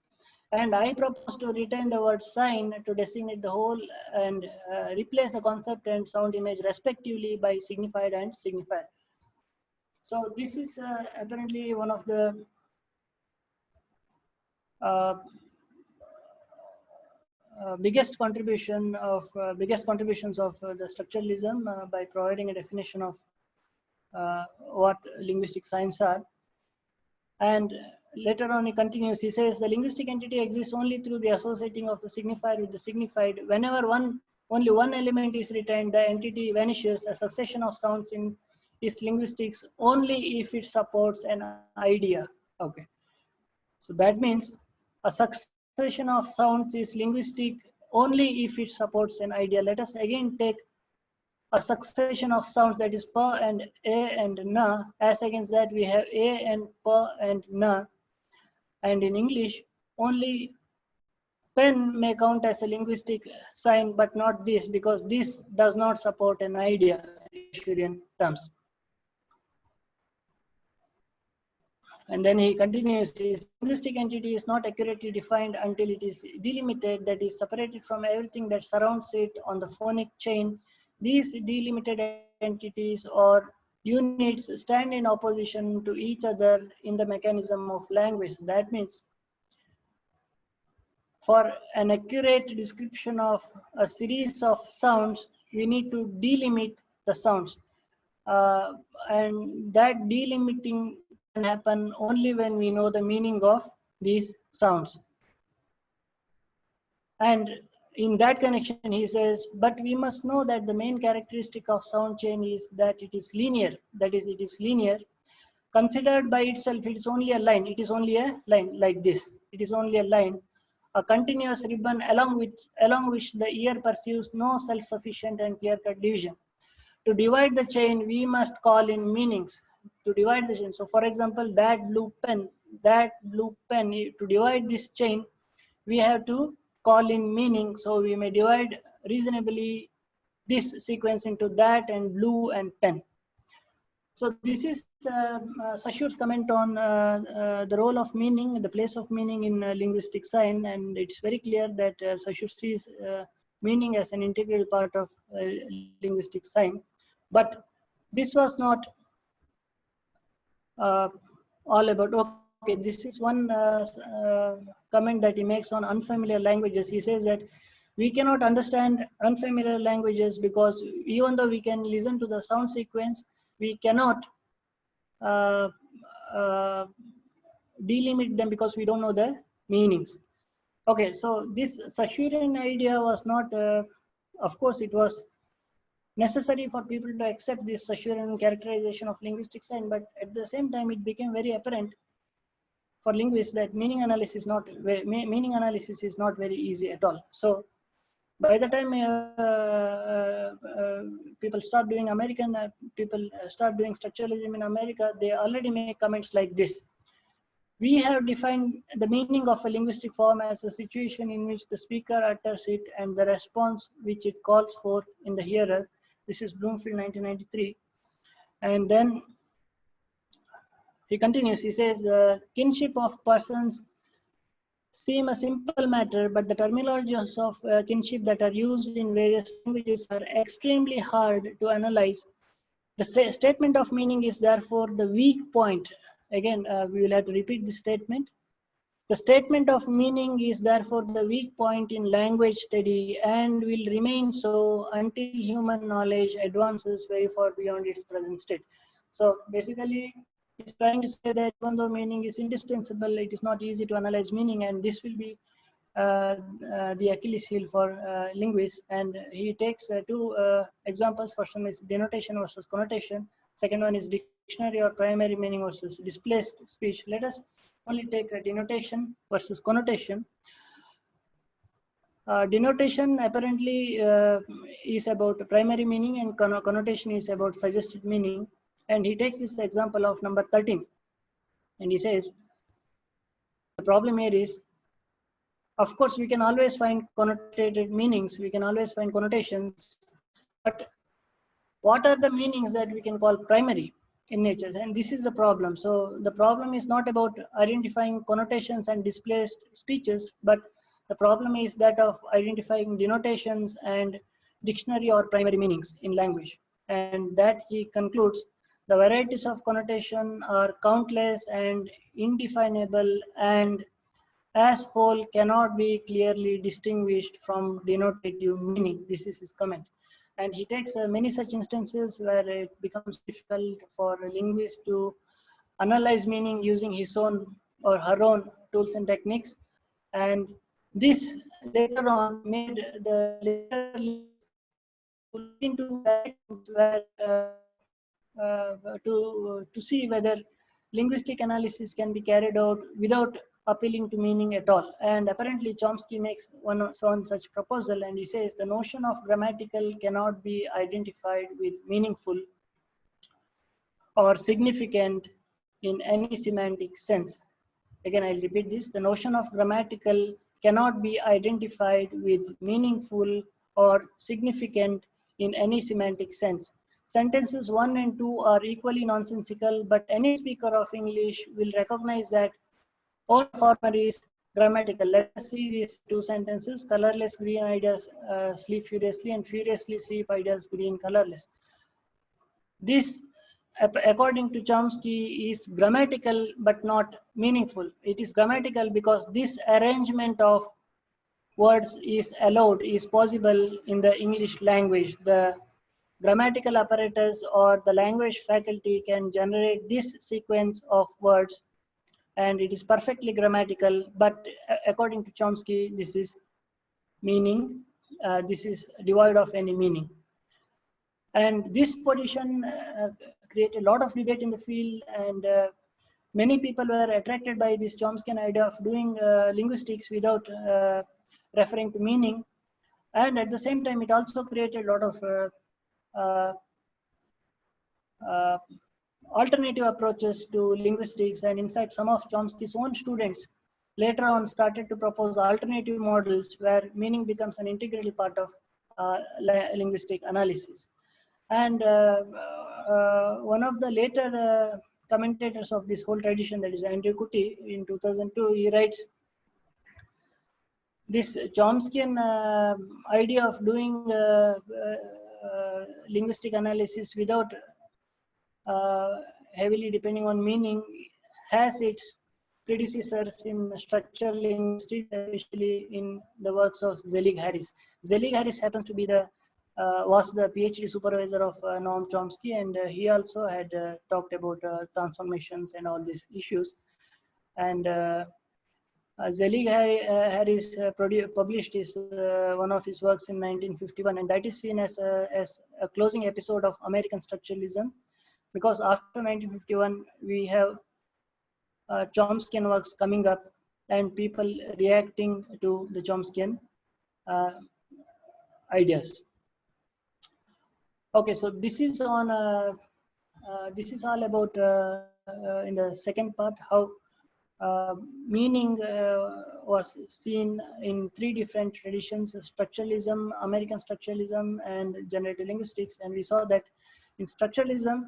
And I propose to retain the word sign to designate the whole and replace the concept and sound image respectively by signified and signifier. So this is apparently one of the biggest contributions of the structuralism by providing a definition of what linguistic signs are. And later on he continues, he says the linguistic entity exists only through the associating of the signifier with the signified. Whenever only one element is retained, the entity vanishes. A succession of sounds in is linguistics only if it supports an idea. Okay, so that means a succession of sounds is linguistic only if it supports an idea. Let us again take a succession of sounds, that is pa and a and na. As against that we have a and pa and na. And in English, only pen may count as a linguistic sign, but not this, because this does not support an idea in Saussurian terms. And then he continues, his linguistic entity is not accurately defined until it is delimited, that is separated from everything that surrounds it on the phonic chain. These delimited entities or units stand in opposition to each other in the mechanism of language. That means for an accurate description of a series of sounds, we need to delimit the sounds. And that delimiting can happen only when we know the meaning of these sounds. And in that connection, he says, but we must know that the main characteristic of sound chain is that it is linear. That is, it is linear. Considered by itself, it is only a line. It is only a line like this. It is only a line, a continuous ribbon along which the ear perceives no self-sufficient and clear-cut division. to divide the chain, we must call in meanings to divide the chain. So for example, that blue pen, to divide this chain, we have to call in meaning. So we may divide reasonably this sequence into that and blue and pen. So this is Saussure comment on the role of meaning, the place of meaning in linguistic sign, and it's very clear that Saussure sees meaning as an integral part of linguistic sign. But this was not all about, okay, this is one comment that he makes on unfamiliar languages. He says that we cannot understand unfamiliar languages because even though we can listen to the sound sequence, we cannot delimit them because we don't know the meanings. Okay, so this Saussurean idea was not, of course, it was necessary for people to accept this Saussurean characterization of linguistic sign, but at the same time, it became very apparent for linguists that meaning analysis is not very easy at all. So by the time people start doing start doing structuralism in America, they already make comments like this. We have defined the meaning of a linguistic form as a situation in which the speaker utters it and the response which it calls forth in the hearer. This is Bloomfield, 1993. And then he continues, he says, the kinship of persons seem a simple matter, but the terminologies of kinship that are used in various languages are extremely hard to analyze. The statement of meaning is therefore the weak point. Again, we will have to repeat this statement. The statement of meaning is therefore the weak point in language study and will remain so until human knowledge advances very far beyond its present state. So basically, he's trying to say that even though meaning is indispensable, it is not easy to analyze meaning, and this will be the Achilles heel for linguists. And he takes two examples. First one is denotation versus connotation. Second one is dictionary or primary meaning versus displaced speech. Let us only take denotation versus connotation. Denotation apparently is about primary meaning, and connotation is about suggested meaning. And he takes this example of number 13. And he says, the problem here is, of course, we can always find connotated meanings, we can always find connotations, but what are the meanings that we can call primary in nature? And this is the problem. So the problem is not about identifying connotations and displaced speeches, but the problem is that of identifying denotations and dictionary or primary meanings in language. And that he concludes, the varieties of connotation are countless and indefinable, and as whole cannot be clearly distinguished from denotative meaning. This is his comment. And he takes many such instances where it becomes difficult for a linguist to analyze meaning using his own or her own tools and techniques. And this later on made the later look into where to see whether linguistic analysis can be carried out without appealing to meaning at all. And apparently Chomsky makes one such proposal, and he says the notion of grammatical cannot be identified with meaningful or significant in any semantic sense. Again, I'll repeat this. The notion of grammatical cannot be identified with meaningful or significant in any semantic sense. Sentences 1 and 2 are equally nonsensical, but any speaker of English will recognize that all former is grammatical. Let us see these two sentences. Colorless green ideas sleep furiously, and furiously sleep ideas green colorless. This, according to Chomsky, is grammatical but not meaningful. It is grammatical because this arrangement of words is allowed, is possible in the English language. The grammatical apparatus or the language faculty can generate this sequence of words, and it is perfectly grammatical, but according to Chomsky, this is meaning, this is devoid of any meaning. And this position created a lot of debate in the field, and many people were attracted by this Chomskyan idea of doing linguistics without referring to meaning. And at the same time, it also created a lot of alternative approaches to linguistics, and in fact some of Chomsky's own students later on started to propose alternative models where meaning becomes an integral part of linguistic analysis. And one of the later commentators of this whole tradition, that is Andrew Kuti, in 2002, he writes, this Chomskyan idea of doing linguistic analysis without heavily depending on meaning has its predecessors in structural linguistics, especially in the works of Zelig Harris. Zelig Harris happens to be was the PhD supervisor of Noam Chomsky, and he also had talked about transformations and all these issues. And Zelig Harris published one of his works in 1951, and that is seen as a closing episode of American structuralism, because after 1951 we have Chomskyan works coming up and people reacting to the Chomskyan ideas. Okay, so this is on this is all about in the second part how meaning was seen in three different traditions: structuralism, American structuralism, and generative linguistics. And we saw that in structuralism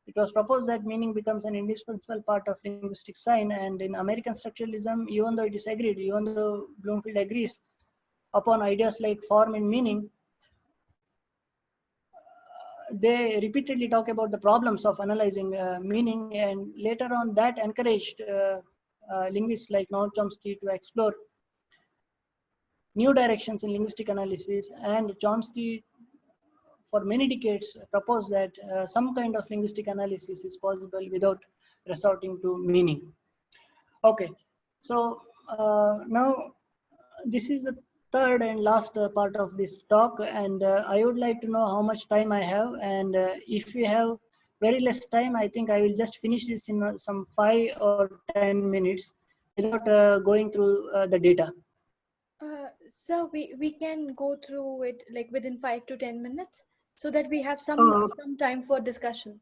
it was proposed that meaning becomes an indispensable part of linguistic sign, and in American structuralism, even though it is agreed, even though Bloomfield agrees upon ideas like form and meaning, they repeatedly talk about the problems of analyzing meaning, and later on that encouraged linguists like Noam Chomsky to explore new directions in linguistic analysis. And Chomsky, for many decades, proposed that some kind of linguistic analysis is possible without resorting to meaning. Okay, so now this is the third and last part of this talk, and I would like to know how much time I have, and if we have very less time, I think I will just finish this in some 5 or 10 minutes without going through the data. So we can go through it like within 5 to 10 minutes so that we have some time for discussion.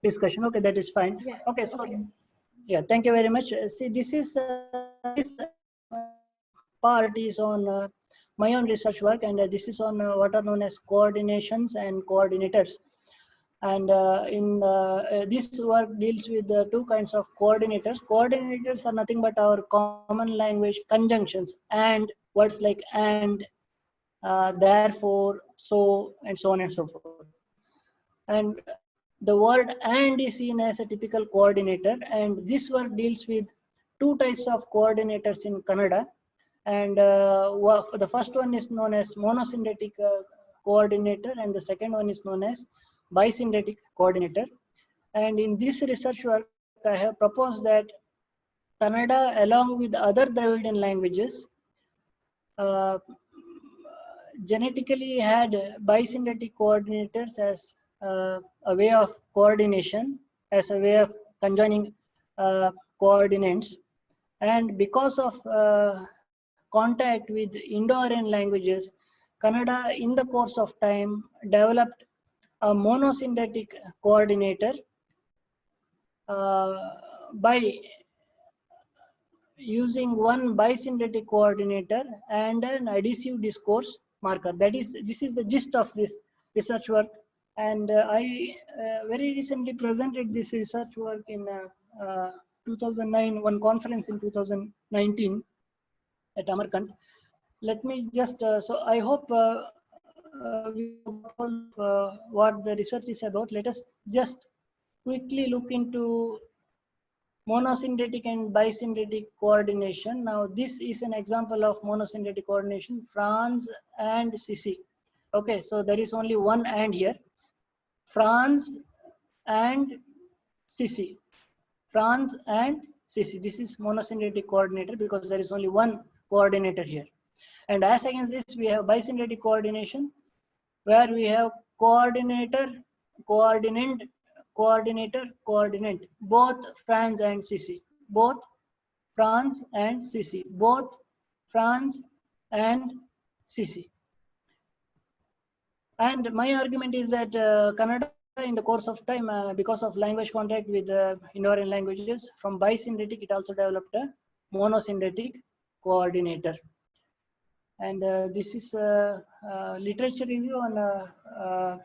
Discussion, okay, that is fine. Yeah. Okay, so yeah, thank you very much. See, this is this part is on my own research work, and this is on what are known as coordinations and coordinators. And in this work deals with two kinds of coordinators. Coordinators are nothing but our common language conjunctions, and words like and, therefore, so, and so on and so forth. And the word and is seen as a typical coordinator, and this work deals with two types of coordinators in Kannada. And the first one is known as monosyndetic coordinator, and the second one is known as bisyndetic coordinator. And in this research work, I have proposed that Kannada, along with other Dravidian languages, genetically had bisyndetic coordinators as a way of coordination, as a way of conjoining coordinates. And because of contact with Indo-Aryan languages, Kannada in the course of time developed a monosyndetic coordinator by using one bisyndetic coordinator and an adhesive discourse marker. This is the gist of this research work, and I very recently presented this research work in 2009, one conference in 2019 at Amarkand. Let me just, so I hope we what the research is about. Let us just quickly look into monosyndetic and bisyndetic coordination. Now, this is an example of monosyndetic coordination, Franz and Sissi. Okay, so there is only one and here. Franz and Sissi. Franz and Sissi. This is monosyndetic coordinator because there is only one coordinator here. And as against this, we have bisyndetic coordination, where we have coordinator, coordinate, coordinator, coordinate, both Franz and Sissi, both Franz and Sissi, both Franz and Sissi. And my argument is that Kannada in the course of time, because of language contact with Indo-Aryan languages, from bisynthetic, it also developed a monosynthetic coordinator. And this is a literature review on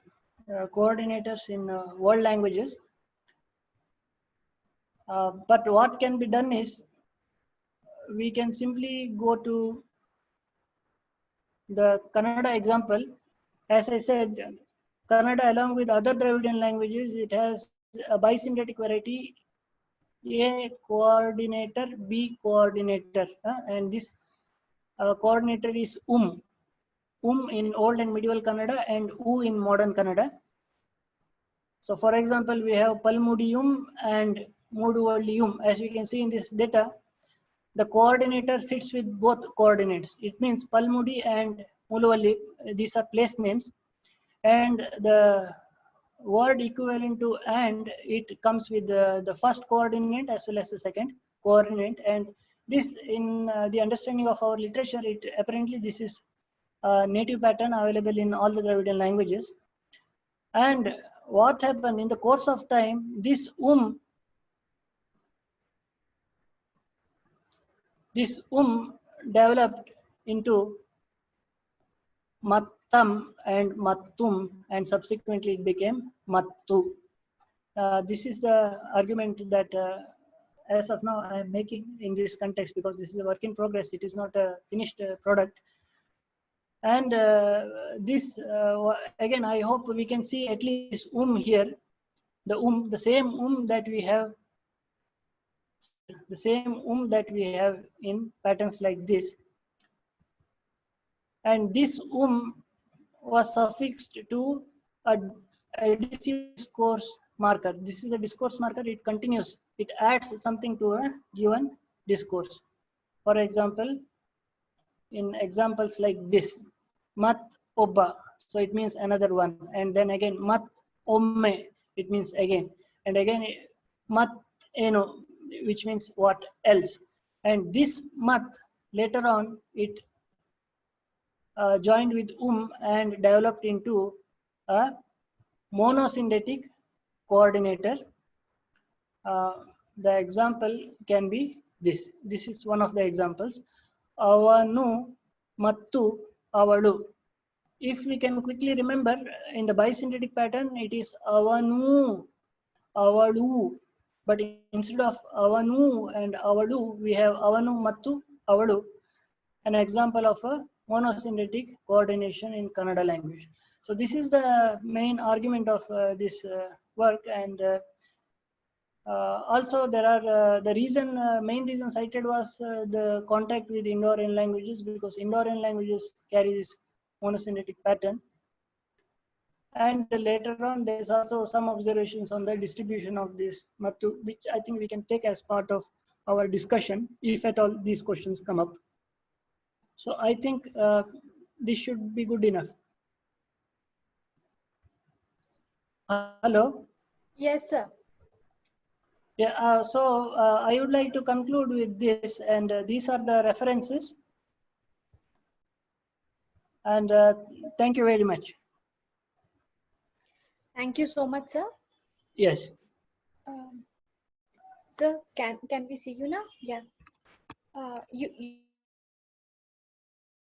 coordinators in world languages. But what can be done is, we can simply go to the Kannada example. As I said, Kannada, along with other Dravidian languages, it has a bisynthetic variety, A coordinator, B coordinator, and this coordinator is in old and medieval Kannada and U in modern Kannada. So for example, we have Palmudiyum and Muduvalliyum. As we can see in this data, the coordinator sits with both coordinates. It means Palmudi and Muluvalli, these are place names. And the word equivalent to and, it comes with the first coordinate as well as the second coordinate. And this, in the understanding of our literature, it apparently this is a native pattern available in all the Dravidian languages. And what happened in the course of time, this developed into Mattam and Mattum, and subsequently it became Mattu. This is the argument that as of now I am making in this context, because this is a work in progress. It is not a finished product. And this, again, I hope we can see at least here, the same that we have, the same that we have in patterns like this. And this was suffixed to a discourse marker. This is a discourse marker. It continues. It adds something to a given discourse. For example, in examples like this, mat obba, so it means another one. And then again, mat omme, it means again. And again, mat eno, which means what else. And this mat, later on, it joined with and developed into a monosynthetic coordinator. The example can be this. This is one of the examples. Avanu, Mattu, Avalu. If we can quickly remember, in the bisynthetic pattern, it is Avanu, Avalu. But instead of Avanu and Avalu, we have Avanu, Mattu, Avalu, an example of a monosynthetic coordination in Kannada language. So this is the main argument of this work. And also there are the main reason cited was the contact with Indo-Aryan languages, because Indo-Aryan languages carry this monosynthetic pattern. And later on, there is also some observations on the distribution of this Mattu, which I think we can take as part of our discussion, if at all these questions come up. So I think this should be good enough. Hello? Yes, sir. Yeah, so I would like to conclude with this, and these are the references. And thank you very much. Thank you so much, sir. Yes. Sir, can we see you now? Yeah. You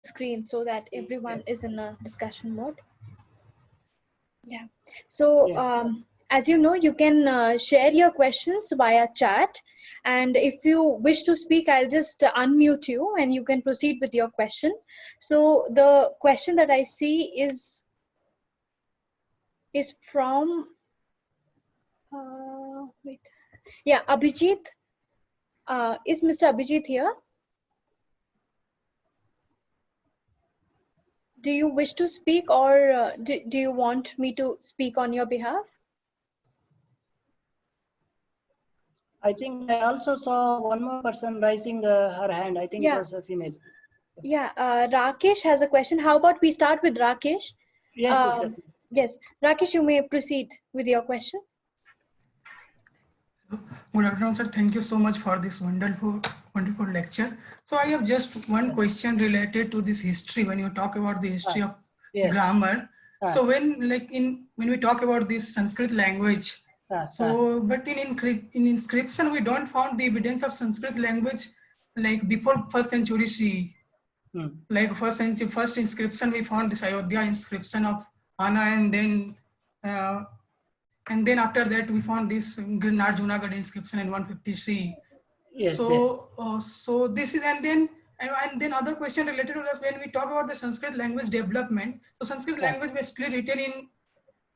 screen so that everyone is in a discussion mode. Yeah. So Yes. as you know, you can share your questions via chat, and if you wish to speak, I'll just unmute you and you can proceed with your question. So the question that I see is from wait, yeah, Abhijit. Is Mr. Abhijit here? Do you wish to speak, or do you want me to speak on your behalf? I think I also saw one more person raising her hand. I think Yeah. it was a female. Yeah, Rakesh has a question. How about we start with Rakesh? Yes, yes, definitely. Yes, Rakesh, you may proceed with your question. Good afternoon, sir. Thank you so much for this wonderful lecture. So I have just one question related to this history. When you talk about the history of Yes. grammar, So when we talk about this Sanskrit language, but in inscription we don't found the evidence of Sanskrit language like before first century CE. Like first inscription we found this Ayodhya inscription of Anna, and then after that we found this Granad Junagadh inscription in 150 CE. So this is, and then other question related to this, when we talk about the Sanskrit language development, so Sanskrit language basically written in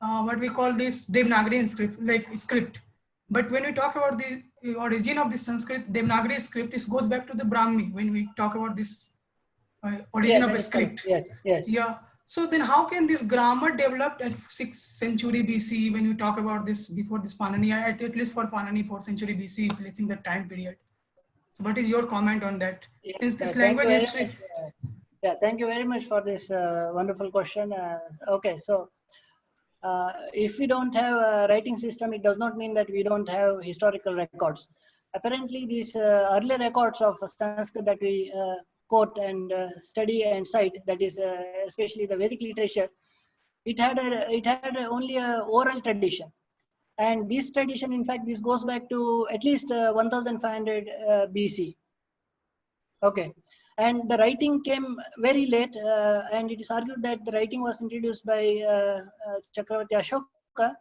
what we call this Devanagari script. But when we talk about the origin of the Sanskrit Devanagari script, it goes back to the Brahmi when we talk about this origin of a script. Yeah. So then how can this grammar developed at 6th century BC when you talk about this before this Panini, at least for Panini 4th century BC, placing the time period? So what is your comment on that? Since this language history. Thank you very much for this wonderful question. Okay, so if we don't have a writing system, it does not mean that we don't have historical records. Apparently, these early records of Sanskrit that we quote and study and cite, that is especially the Vedic literature, it had only a oral tradition. And this tradition, in fact, this goes back to at least 1500 BC. Okay. And the writing came very late, and it is argued that the writing was introduced by Chakravarti Ashoka.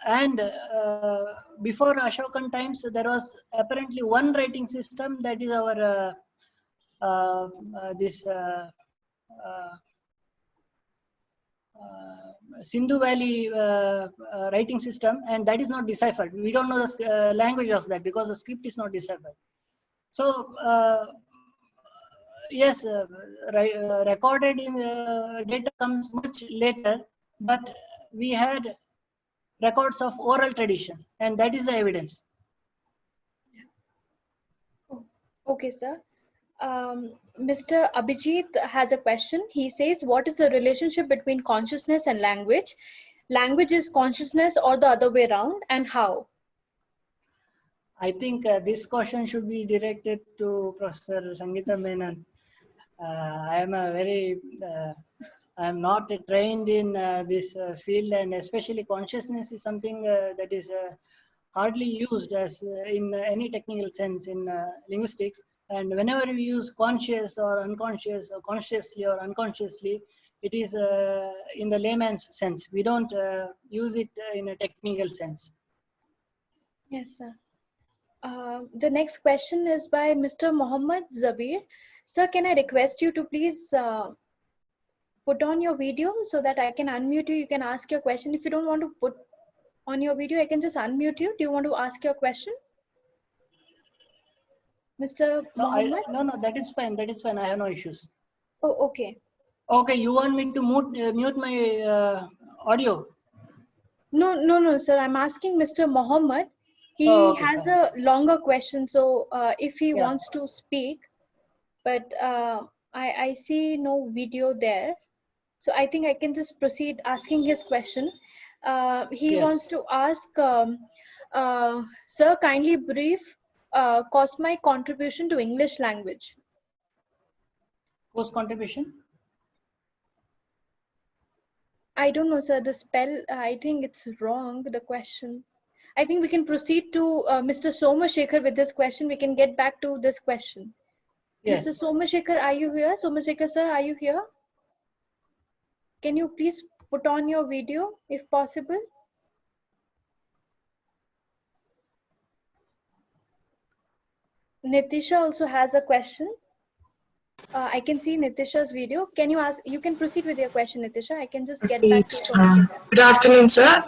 And before Ashokan times, there was apparently one writing system, that is our Sindhu Valley writing system, and that is not deciphered. We don't know the language of that because the script is not deciphered. So yes, recorded in data comes much later, but we had records of oral tradition, and that is the evidence. Okay, sir. Mr. Abhijit has a question. He says, what is the relationship between consciousness and language? Language is consciousness or the other way around, and how? I think this question should be directed to Professor Sangeeta Menon. I am not trained in this field, and especially consciousness is something that is hardly used as in any technical sense in linguistics. And whenever we use conscious or unconscious, or consciously or unconsciously, it is in the layman's sense. We don't use it in a technical sense. Yes, sir. The next question is by Mr. Mohammed Zabir. Sir, can I request you to please put on your video so that I can unmute you? You can ask your question. If you don't want to put on your video, I can just unmute you. Do you want to ask your question? Mr. Mohammed? No, that is fine. That is fine. I have no issues. Oh, okay. Okay, you want me to mute my audio? No, sir. I'm asking Mr. Mohammed. He has a longer question. So if he wants to speak, but I see no video there. So I think I can just proceed asking his question. He wants to ask, sir, kindly brief Cosmic contribution to English language. Course contribution? I don't know, sir. The spell, I think it's wrong, the question. I think we can proceed to Mr. Somashekar with this question. We can get back to this question. Yes. Mr. Somashekar, are you here? Somashekar, sir, are you here? Can you please put on your video if possible? Nitisha also has a question. I can see Nitisha's video. Can you ask? You can proceed with your question, Nitisha. I can just get back to you. Good afternoon, sir.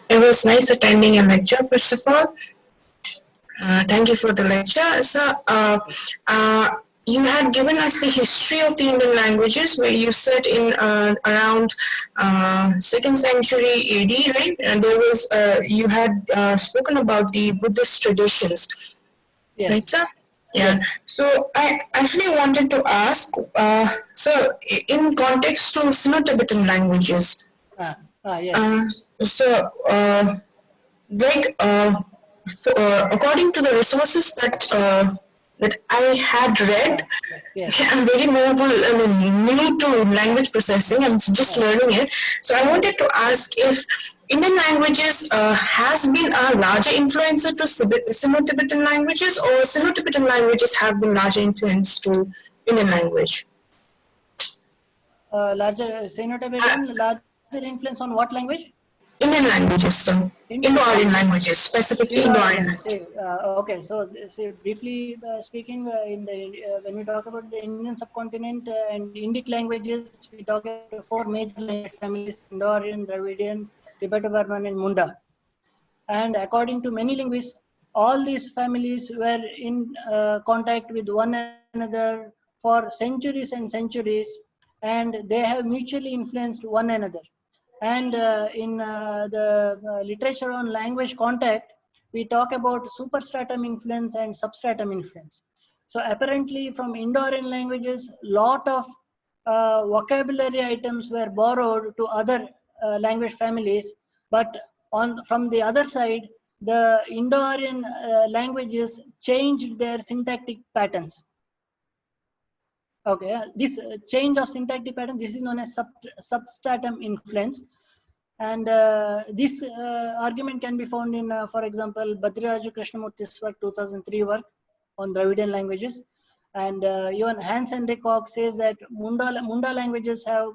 It was nice attending a lecture, first of all. Thank you for the lecture. Sir, you had given us the history of the Indian languages, where you said in around 2nd century AD, right? And there was, you had spoken about the Buddhist traditions. Yes. Right, sir? Yeah. Yes. So I actually wanted to ask, so in context to Sino-Tibetan languages, yes. According to the resources that that I had read. Yes. I'm very new to language processing. I'm just learning it. So I wanted to ask if Indian languages has been a larger influencer to Sino-Tibetan languages, or Sino-Tibetan languages have been larger influence to Indian language? Larger Sino-Tibetan, larger influence on what language? Indian languages, so Indo-Aryan languages, specifically Indo-Aryan languages. Okay, so briefly speaking, when we talk about the Indian subcontinent and Indic languages, we talk about 4 major language families: Indo-Aryan, Dravidian, Tibeto-Burman, and Munda. And according to many linguists, all these families were in contact with one another for centuries and centuries, and they have mutually influenced one another. And in the literature on language contact, we talk about superstratum influence and substratum influence. So apparently from Indo-Aryan languages, lot of vocabulary items were borrowed to other language families, but from the other side, the Indo-Aryan languages changed their syntactic patterns. Okay, this change of syntactic pattern, this is known as substratum influence. And this argument can be found in, for example, Badriraju Krishnamurthy's work, 2003 work on Dravidian languages. And even Hans Henrik Koch says that Munda languages have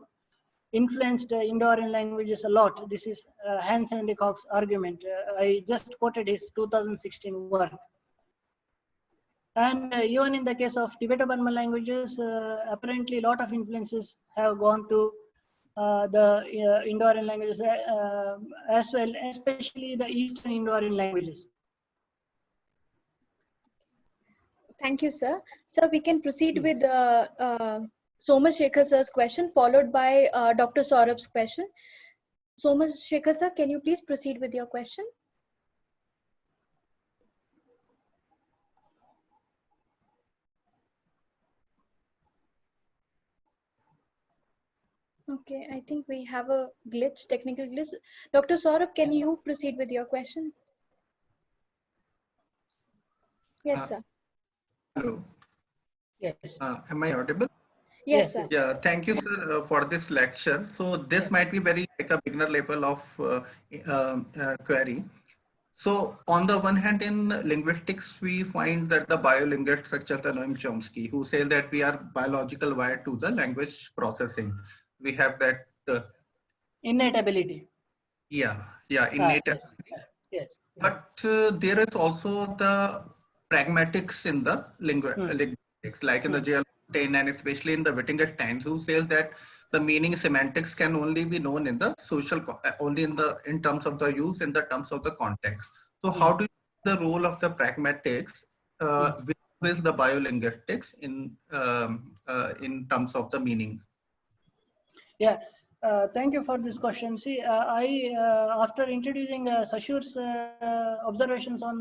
influenced Indo-Aryan languages a lot. This is Hans Henrik Koch's argument. I just quoted his 2016 work. And even in the case of Tibeto-Burman languages, apparently a lot of influences have gone to the Indo-Aryan languages as well, especially the Eastern Indo-Aryan languages. Thank you, sir. So we can proceed with Somashekar sir's question, followed by Dr. Saurabh's question. Somashekar sir, can you please proceed with your question? Okay, I think we have a glitch, technical glitch. Dr. Saurabh, can you proceed with your question? Yes, sir. Hello. Yes. Am I audible? Yes, sir. Yeah, thank you, sir, for this lecture. So this might be very like a beginner level of query. So on the one hand, in linguistics, we find that the biolinguists such as Noam Chomsky, who say that we are biological wired to the language processing. We have that innate ability. Yeah, innate yes. ability. Yes. But there is also the pragmatics in the linguistics, like in the J.L. Montaigne and especially in the Wittgenstein, who says that the meaning semantics can only be known in the social, only in terms of the use, in the terms of the context. So how do you see the role of the pragmatics with the biolinguistics in terms of the meaning? Yeah, thank you for this question. See, after introducing Sashur's observations on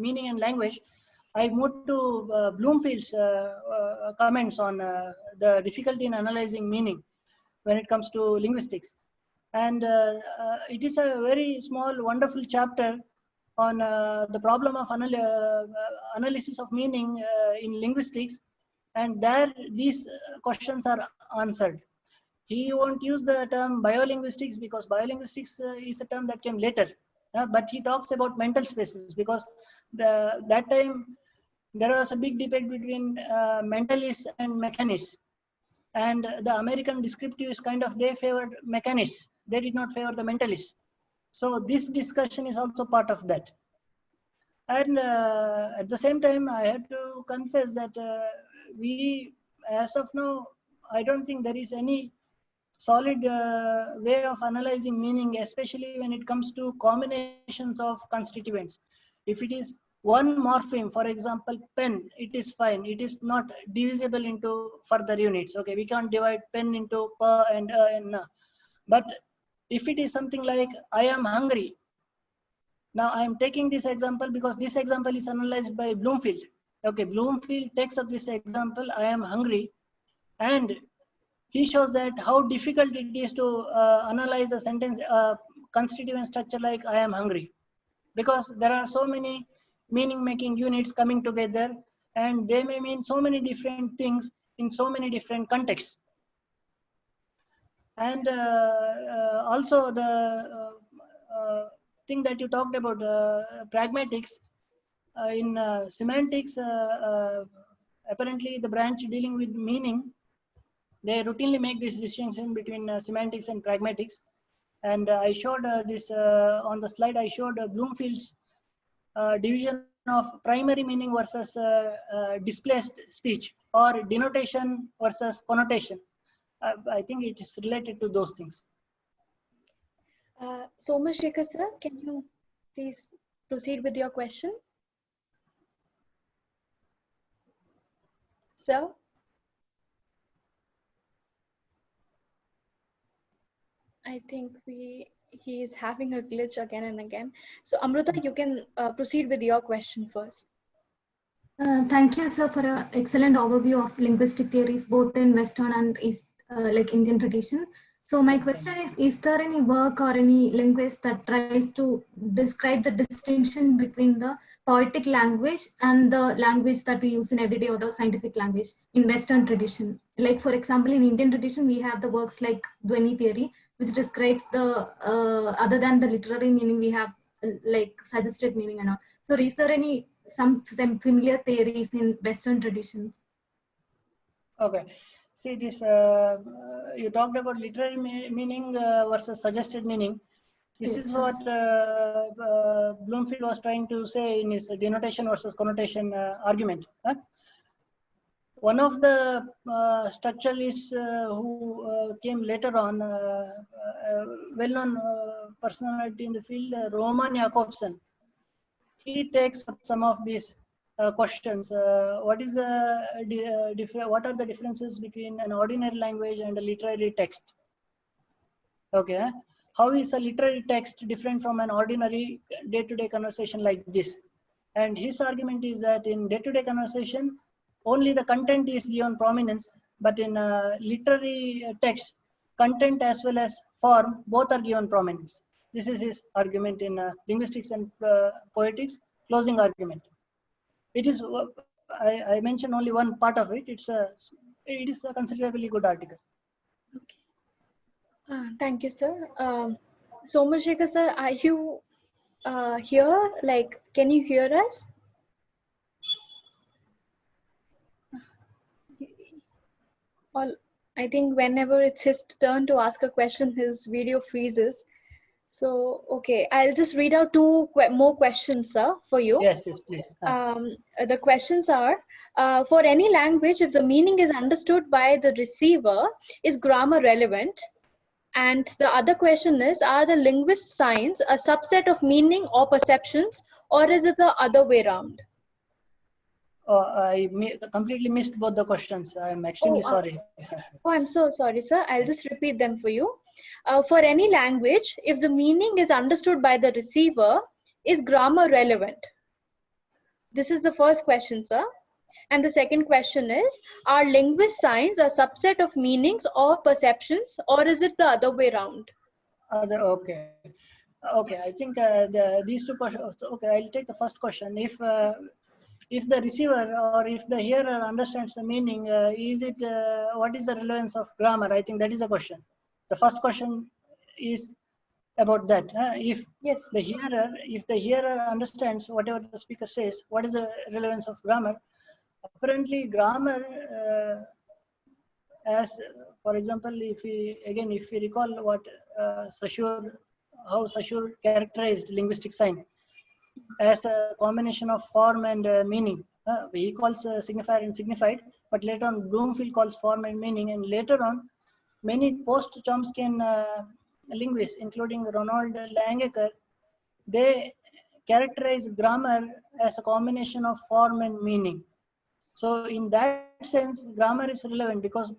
meaning and language, I moved to Bloomfield's comments on the difficulty in analyzing meaning when it comes to linguistics. And it is a very small, wonderful chapter on the problem of analysis of meaning in linguistics. And there, these questions are answered. He won't use the term biolinguistics because biolinguistics is a term that came later. But he talks about mental spaces because that time there was a big debate between mentalists and mechanists. And the American descriptivists kind of, they favored mechanists. They did not favor the mentalists. So this discussion is also part of that. And at the same time, I had to confess that we, as of now, I don't think there is any solid way of analyzing meaning, especially when it comes to combinations of constituents. If it is one morpheme, for example, pen, it is fine. It is not divisible into further units. Okay, we can't divide pen into pa and na. But if it is something like I am hungry, now I am taking this example because this example is analyzed by Bloomfield. Okay, Bloomfield takes up this example, I am hungry, and he shows that how difficult it is to analyze a sentence, constituent structure like I am hungry, because there are so many meaning-making units coming together, and they may mean so many different things in so many different contexts. And also the thing that you talked about, pragmatics, in semantics, apparently the branch dealing with meaning, they routinely make this distinction between semantics and pragmatics. And I showed this on the slide. I showed Bloomfield's division of primary meaning versus displaced speech, or denotation versus connotation. I think it is related to those things. Somashekar sir, can you please proceed with your question? Sir? I think he is having a glitch again and again. So Amruta, you can proceed with your question first. Thank you, sir, for an excellent overview of linguistic theories, both in Western and East, like Indian tradition. So my question is there any work or any linguist that tries to describe the distinction between the poetic language and the language that we use in everyday or the scientific language in Western tradition? Like, for example, in Indian tradition, we have the works like Dwani theory, which describes the, other than the literary meaning, we have like suggested meaning and all. So is there any some familiar theories in Western traditions? Okay. See this, you talked about literary meaning versus suggested meaning. This Yes, is sir. what Bloomfield was trying to say in his denotation versus connotation argument. One of the structuralists who came later on, well-known personality in the field, Roman Jakobson, he takes up some of these questions. What are the differences between an ordinary language and a literary text? Okay, how is a literary text different from an ordinary day-to-day conversation like this? And his argument is that in day-to-day conversation, only the content is given prominence, but in literary text, content as well as form, both are given prominence. This is his argument in linguistics and poetics, closing argument. It is, I mentioned only one part of it. It is a considerably good article. Okay. Thank you, sir. Somashekar sir, are you here? Like, can you hear us? Well, I think whenever it's his turn to ask a question, his video freezes. So, okay, I'll just read out two more questions, sir, for you. Yes, please. The questions are, for any language, if the meaning is understood by the receiver, is grammar relevant? And the other question is, are the linguist signs a subset of meaning or perceptions, or is it the other way around? I completely missed both the questions. I'm extremely sorry. Oh, I'm so sorry, sir. I'll just repeat them for you. For any language, if the meaning is understood by the receiver, is grammar relevant? This is the first question, sir. And the second question is, are linguist signs a subset of meanings or perceptions, or is it the other way around? Okay. I think these two questions. Okay, I'll take the first question. If the receiver or if the hearer understands the meaning, what is the relevance of grammar? I think that is the question. The first question is about that. If the hearer understands whatever the speaker says, what is the relevance of grammar? Apparently, grammar, as for example, if we recall what how Saussure characterized linguistic sign as a combination of form and meaning. He calls signifier and signified, but later on Bloomfield calls form and meaning, and later on many post-Chomskyan linguists, including Ronald Langecker, they characterize grammar as a combination of form and meaning. So in that sense, grammar is relevant because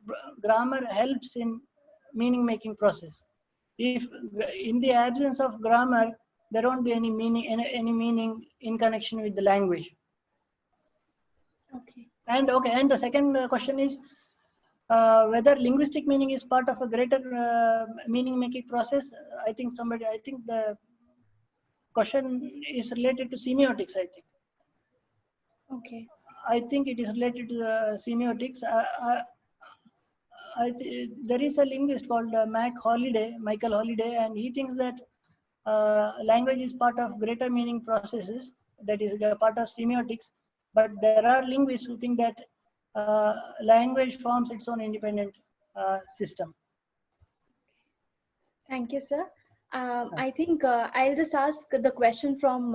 grammar helps in meaning-making process. If in the absence of grammar, there won't be any meaning in connection with the language. Okay. And the second question is whether linguistic meaning is part of a greater meaning-making process. I think the question is related to semiotics, I think. Okay. I think it is related to semiotics. There is a linguist called Michael Holiday, and he thinks that language is part of greater meaning processes, that is a part of semiotics. But there are linguists who think that language forms its own independent system. Thank you, sir. I think I'll just ask the question from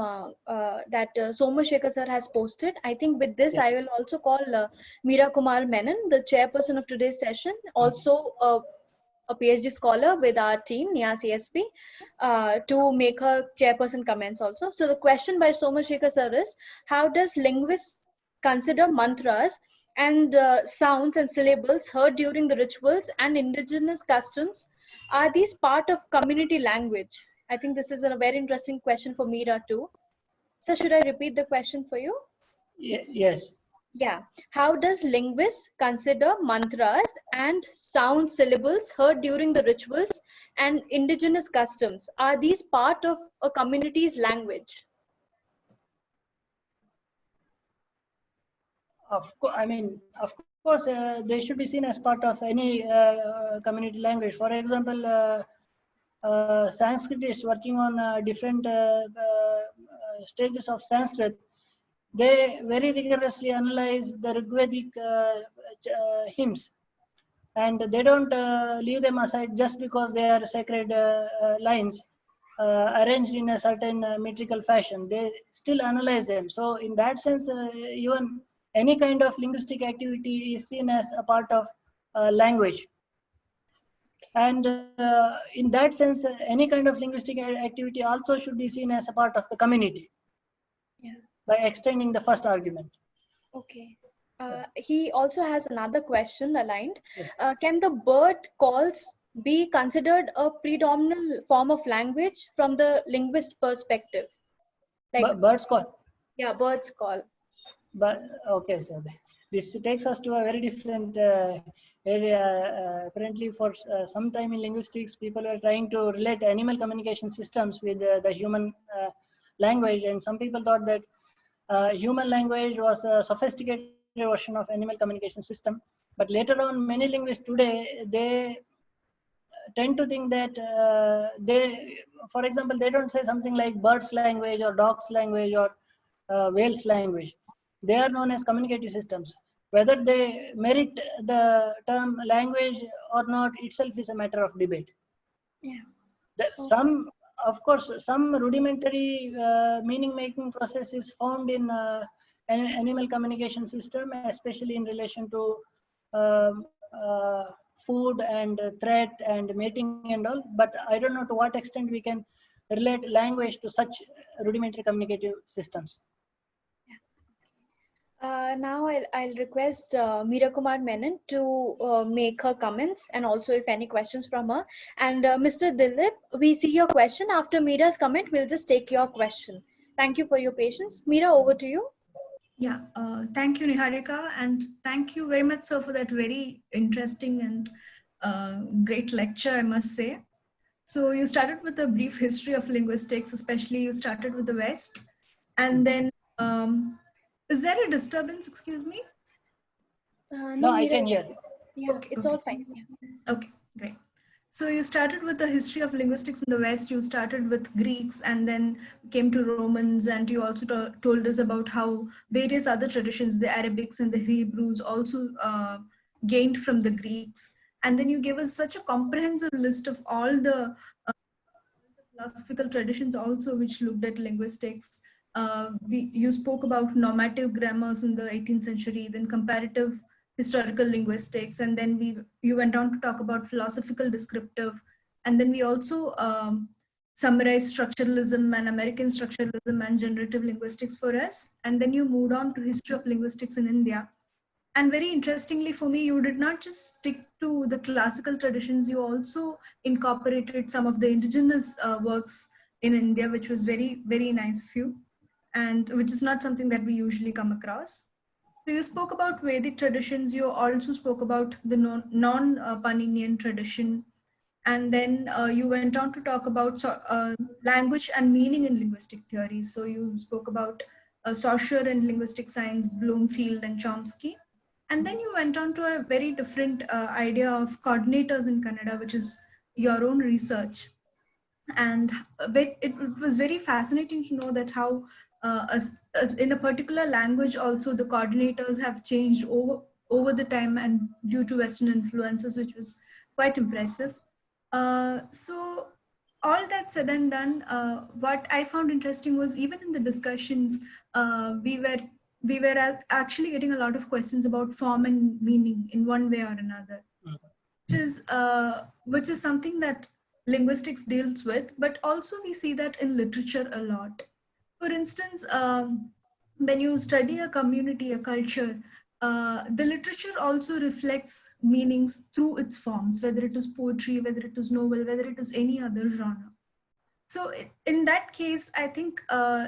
that Somashekar sir has posted. I think with this, Yes. I will also call Meera Kumar Menon, the chairperson of today's session, also a PhD scholar with our team, NIA CSP, to make her chairperson comments also. So the question by Somashekar sir is, how does linguists consider mantras and sounds and syllables heard during the rituals and indigenous customs? Are these part of community language? I think this is a very interesting question for Meera too. So should I repeat the question for you? Yes. Yeah. How does linguists consider mantras and sound syllables heard during the rituals and indigenous customs? Are these part of a community's language? Of course, they should be seen as part of any community language. For example, Sanskrit is working on different stages of Sanskrit. They very rigorously analyze the Rigvedic hymns, and they don't leave them aside just because they are sacred lines arranged in a certain metrical fashion. They still analyze them. So in that sense, even any kind of linguistic activity is seen as a part of language. And in that sense, any kind of linguistic activity also should be seen as a part of the community. Yeah. By extending the first argument. Okay. He also has another question aligned. Can the bird calls be considered a predominant form of language from the linguist perspective? Like Bird's call. Yeah, bird's call. But okay, so this takes us to a very different area. Apparently, for some time in linguistics, people were trying to relate animal communication systems with the human language, and some people thought that human language was a sophisticated version of animal communication system. But later on, many linguists today, they tend to think that for example, they don't say something like bird's language or dog's language or whale's language. They are known as communicative systems. Whether they merit the term language or not itself is a matter of debate. Yeah. Of course, some rudimentary meaning-making process is found in an animal communication system, especially in relation to food and threat and mating and all. But I don't know to what extent we can relate language to such rudimentary communicative systems. Now I'll request Meera Kumar Menon to make her comments, and also if any questions from her. And Mr. Dilip, we see your question. After Meera's comment, we'll just take your question. Thank you for your patience. Meera, over to you. Yeah, thank you, Niharika, and thank you very much, sir, for that very interesting and great lecture, I must say. So you started with a brief history of linguistics, especially you started with the West, and then is there a disturbance? Excuse me. No, I can hear. Yeah, okay, it's all fine. Yeah. Okay, great. So you started with the history of linguistics in the West. You started with Greeks and then came to Romans, and you also told us about how various other traditions, the Arabics and the Hebrews, also gained from the Greeks. And then you gave us such a comprehensive list of all the philosophical traditions also which looked at linguistics. You spoke about normative grammars in the 18th century, then comparative historical linguistics, and then you went on to talk about philosophical descriptive, and then we also summarized structuralism and American structuralism and generative linguistics for us, and then you moved on to history of linguistics in India. And very interestingly for me, you did not just stick to the classical traditions, you also incorporated some of the indigenous works in India, which was very, very nice of you, and which is not something that we usually come across. So you spoke about Vedic traditions, you also spoke about the non-Paninian tradition, and then you went on to talk about language and meaning in linguistic theory. So you spoke about Saussure in linguistic science, Bloomfield and Chomsky. And then you went on to a very different idea of coordinators in Kannada, which is your own research. And it was very fascinating to know that how in a particular language also the coordinators have changed over the time and due to Western influences, which was quite impressive. So all that said and done, what I found interesting was even in the discussions, we were actually getting a lot of questions about form and meaning in one way or another, which is something that linguistics deals with, but also we see that in literature a lot. For instance, when you study a community, a culture, the literature also reflects meanings through its forms, whether it is poetry, whether it is novel, whether it is any other genre. So in that case, I think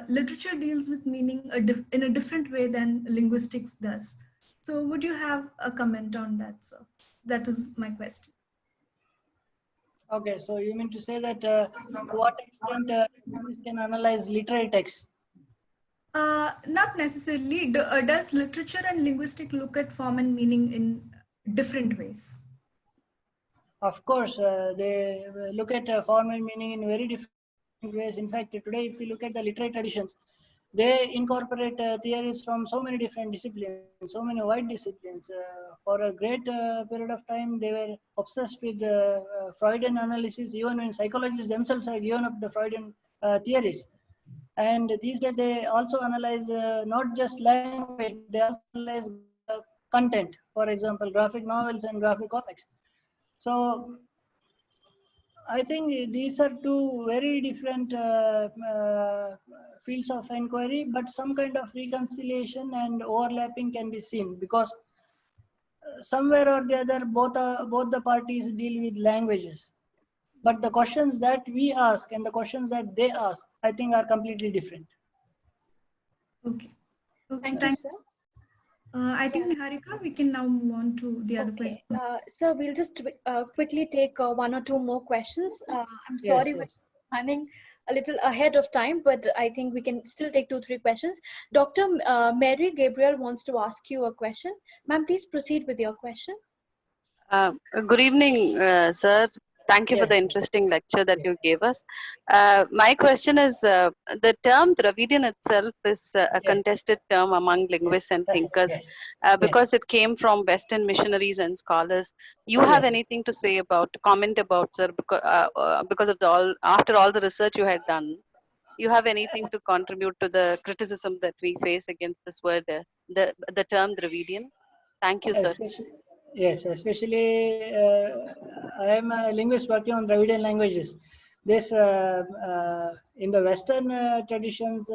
literature deals with meaning in a different way than linguistics does. So would you have a comment on that, sir? That is my question. Okay, so you mean to say that to what extent linguists can analyze literary text? Not necessarily. Does literature and linguistics look at form and meaning in different ways? Of course, they look at form and meaning in very different ways. In fact, today, if you look at the literary traditions, they incorporate theories from so many different disciplines, so many wide disciplines. For a great period of time, they were obsessed with Freudian analysis, even when psychologists themselves had given up the Freudian theories. And these days, they also analyze not just language, they also analyze content, for example, graphic novels and graphic comics. So I think these are two very different fields of inquiry, but some kind of reconciliation and overlapping can be seen, because somewhere or the other, both the parties deal with languages. But the questions that we ask and the questions that they ask, I think, are completely different. Okay. Thank you, sir. I think, Niharika, we can now move on to the other question. So we'll just quickly take one or two more questions. I'm sorry we're running a little ahead of time, but I think we can still take 2-3 questions. Dr. Mary Gabriel wants to ask you a question. Ma'am, please proceed with your question. Good evening, sir. Thank you for the interesting lecture that you gave us. My question is, the term Dravidian itself is a contested term among linguists and thinkers because it came from Western missionaries and scholars. You have anything to say about, comment about, sir, because of after all the research you had done, you have anything to contribute to the criticism that we face against this word, the term Dravidian? Thank you, sir. Yes, especially I am a linguist working on Dravidian languages. This in the Western traditions,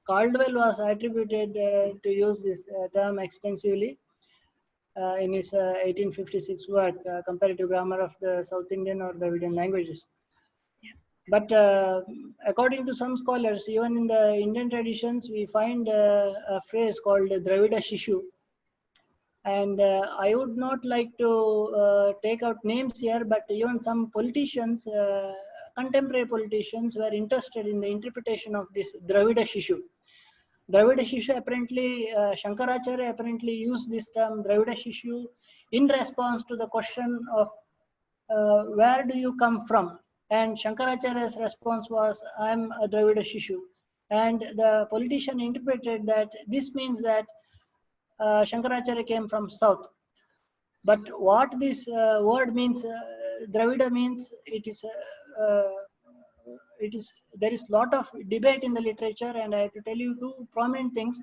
Caldwell was attributed to use this term extensively in his 1856 work, Comparative Grammar of the South Indian or Dravidian Languages. But according to some scholars, even in the Indian traditions, we find a phrase called Dravida Shishu. And I would not like to take out names here, but even some politicians, contemporary politicians, were interested in the interpretation of this Dravida Shishu. Dravida Shishu, apparently, Shankaracharya apparently used this term Dravida Shishu in response to the question of where do you come from? And Shankaracharya's response was, I am a Dravida Shishu. And the politician interpreted that this means that Shankaracharya came from south. But what this word means, Dravida means, there is lot of debate in the literature, and I have to tell you two prominent things.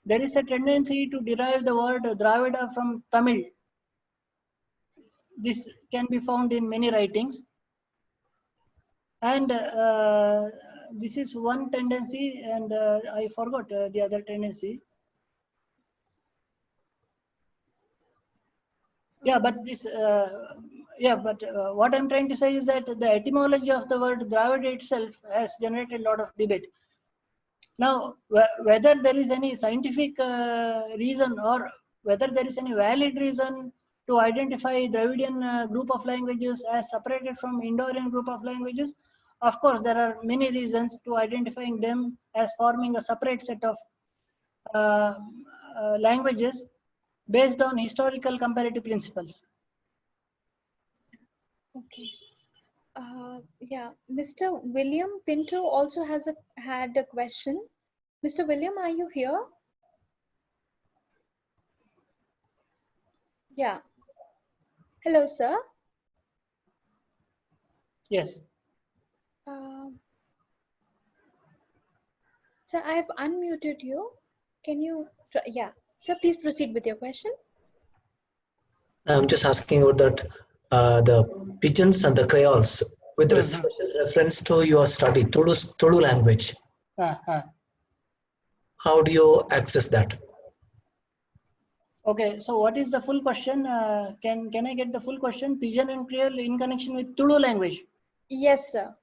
There is a tendency to derive the word Dravida from Tamil. This can be found in many writings. And this is one tendency, and I forgot the other tendency. Yeah, but this, what I'm trying to say is that the etymology of the word Dravida itself has generated a lot of debate. Now, whether there is any scientific reason or whether there is any valid reason to identify Dravidian group of languages as separated from Indo-Aryan group of languages, Of course, there are many reasons to identifying them as forming a separate set of languages based on historical comparative principles. Okay. Yeah, Mr. William Pinto also had a question. Mr. William, are you here? Yeah. Hello, sir. Yes. Sir, I have unmuted you. Can you, yeah. Sir, please proceed with your question. I'm just asking about that, the pigeons and the creoles with special reference to your study, Tudu language. How do you access that? Okay, so what is the full question? Can I get the full question? Pidgin and Creole in connection with Tudu language? Yes, sir.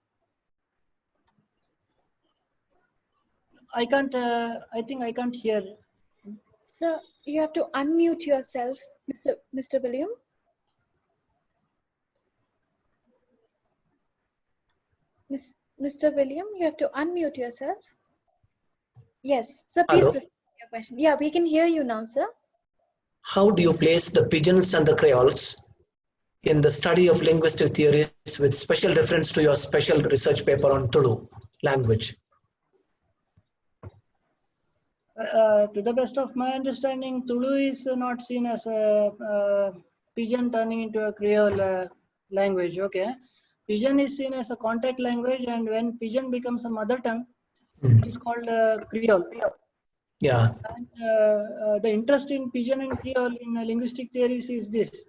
I can't, I think I can't hear. Sir, you have to unmute yourself, Mr. William. Mr. William, you have to unmute yourself. Yes, sir, please proceed with your question. Yeah, we can hear you now, sir. How do you place the pigeons and the creoles in the study of linguistic theories with special reference to your special research paper on Tudu language? To the best of my understanding, Tudu is not seen as a pidgin turning into a Creole language. Okay, pidgin is seen as a contact language, and when pidgin becomes a mother tongue, it's called Creole. Yeah. And the interest in pidgin and Creole in linguistic theories is this: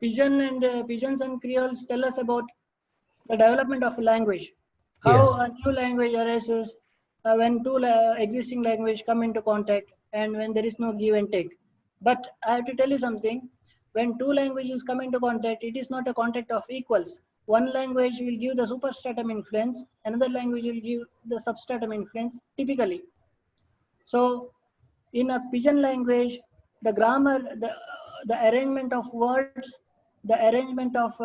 pigeons and Creoles tell us about the development of a language, how a new language arises when two existing languages come into contact and when there is no give and take. But I have to tell you something: when two languages come into contact, it is not a contact of equals. One language will give the superstratum influence, another language will give the substratum influence typically. So in a pidgin language, the grammar, the arrangement of words, the arrangement of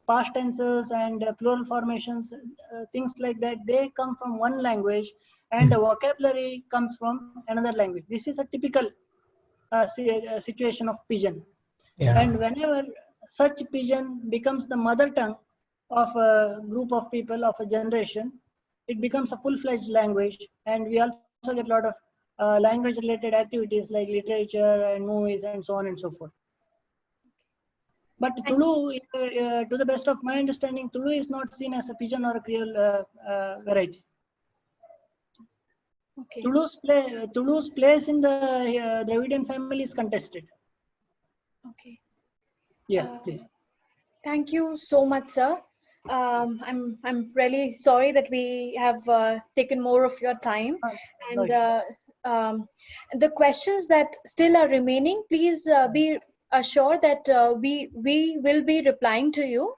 past tenses and plural formations, things like that, they come from one language, and the vocabulary comes from another language. This is a typical situation of pidgin. Yeah. And whenever such pidgin becomes the mother tongue of a group of people, of a generation, it becomes a full-fledged language, and we also get a lot of language-related activities like literature and movies and so on and so forth. But Tudu, to the best of my understanding, Tudu is not seen as a pidgin or a Creole variety. Okay. Tulu's place in the Dravidian family is contested. Okay. Yeah, please. Thank you so much, sir. I'm really sorry that we have taken more of your time, and the questions that still are remaining, please be assured that we will be replying to you,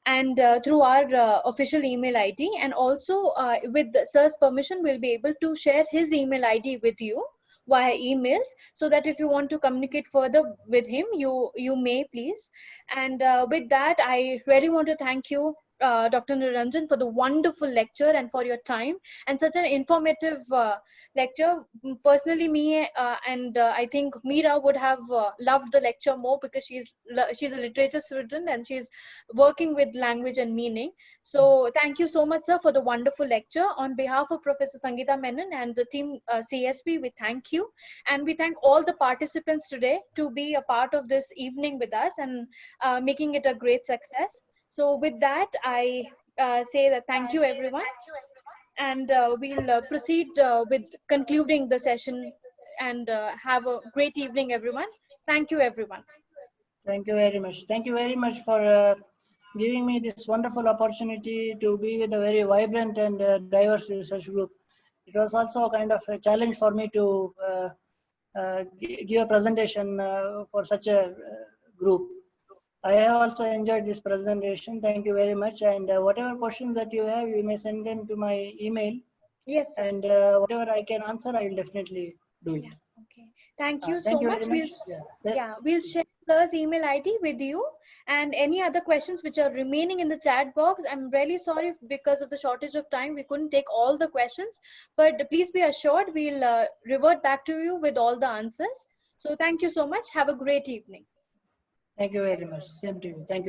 and through our official email ID, and also with sir's permission, we'll be able to share his email ID with you via emails, so that if you want to communicate further with him, you may, please. And with that, I really want to thank you, Dr. Niranjan, for the wonderful lecture and for your time and such an informative lecture. Personally, me and I think Meera would have loved the lecture more, because she's a literature student and she's working with language and meaning. So thank you so much, sir, for the wonderful lecture. On behalf of Professor Sangeeta Menon and the team CSP, we thank you, and we thank all the participants today to be a part of this evening with us and making it a great success. So with that, I say that thank you, everyone. And we'll proceed with concluding the session, and have a great evening, everyone. Thank you, everyone. Thank you very much. Thank you very much for giving me this wonderful opportunity to be with a very vibrant and diverse research group. It was also a kind of a challenge for me to give a presentation for such a group. I have also enjoyed this presentation. Thank you very much. And whatever questions that you have, you may send them to my email. Yes, sir. And whatever I can answer, I will definitely do it. Yeah. Okay. Thank you Thank so you much. very much. We'll share sir's email ID with you, and any other questions which are remaining in the chat box. I'm really sorry because of the shortage of time we couldn't take all the questions, but please be assured we'll revert back to you with all the answers. So thank you so much. Have a great evening. Thank you very much. Same to you. Thank you.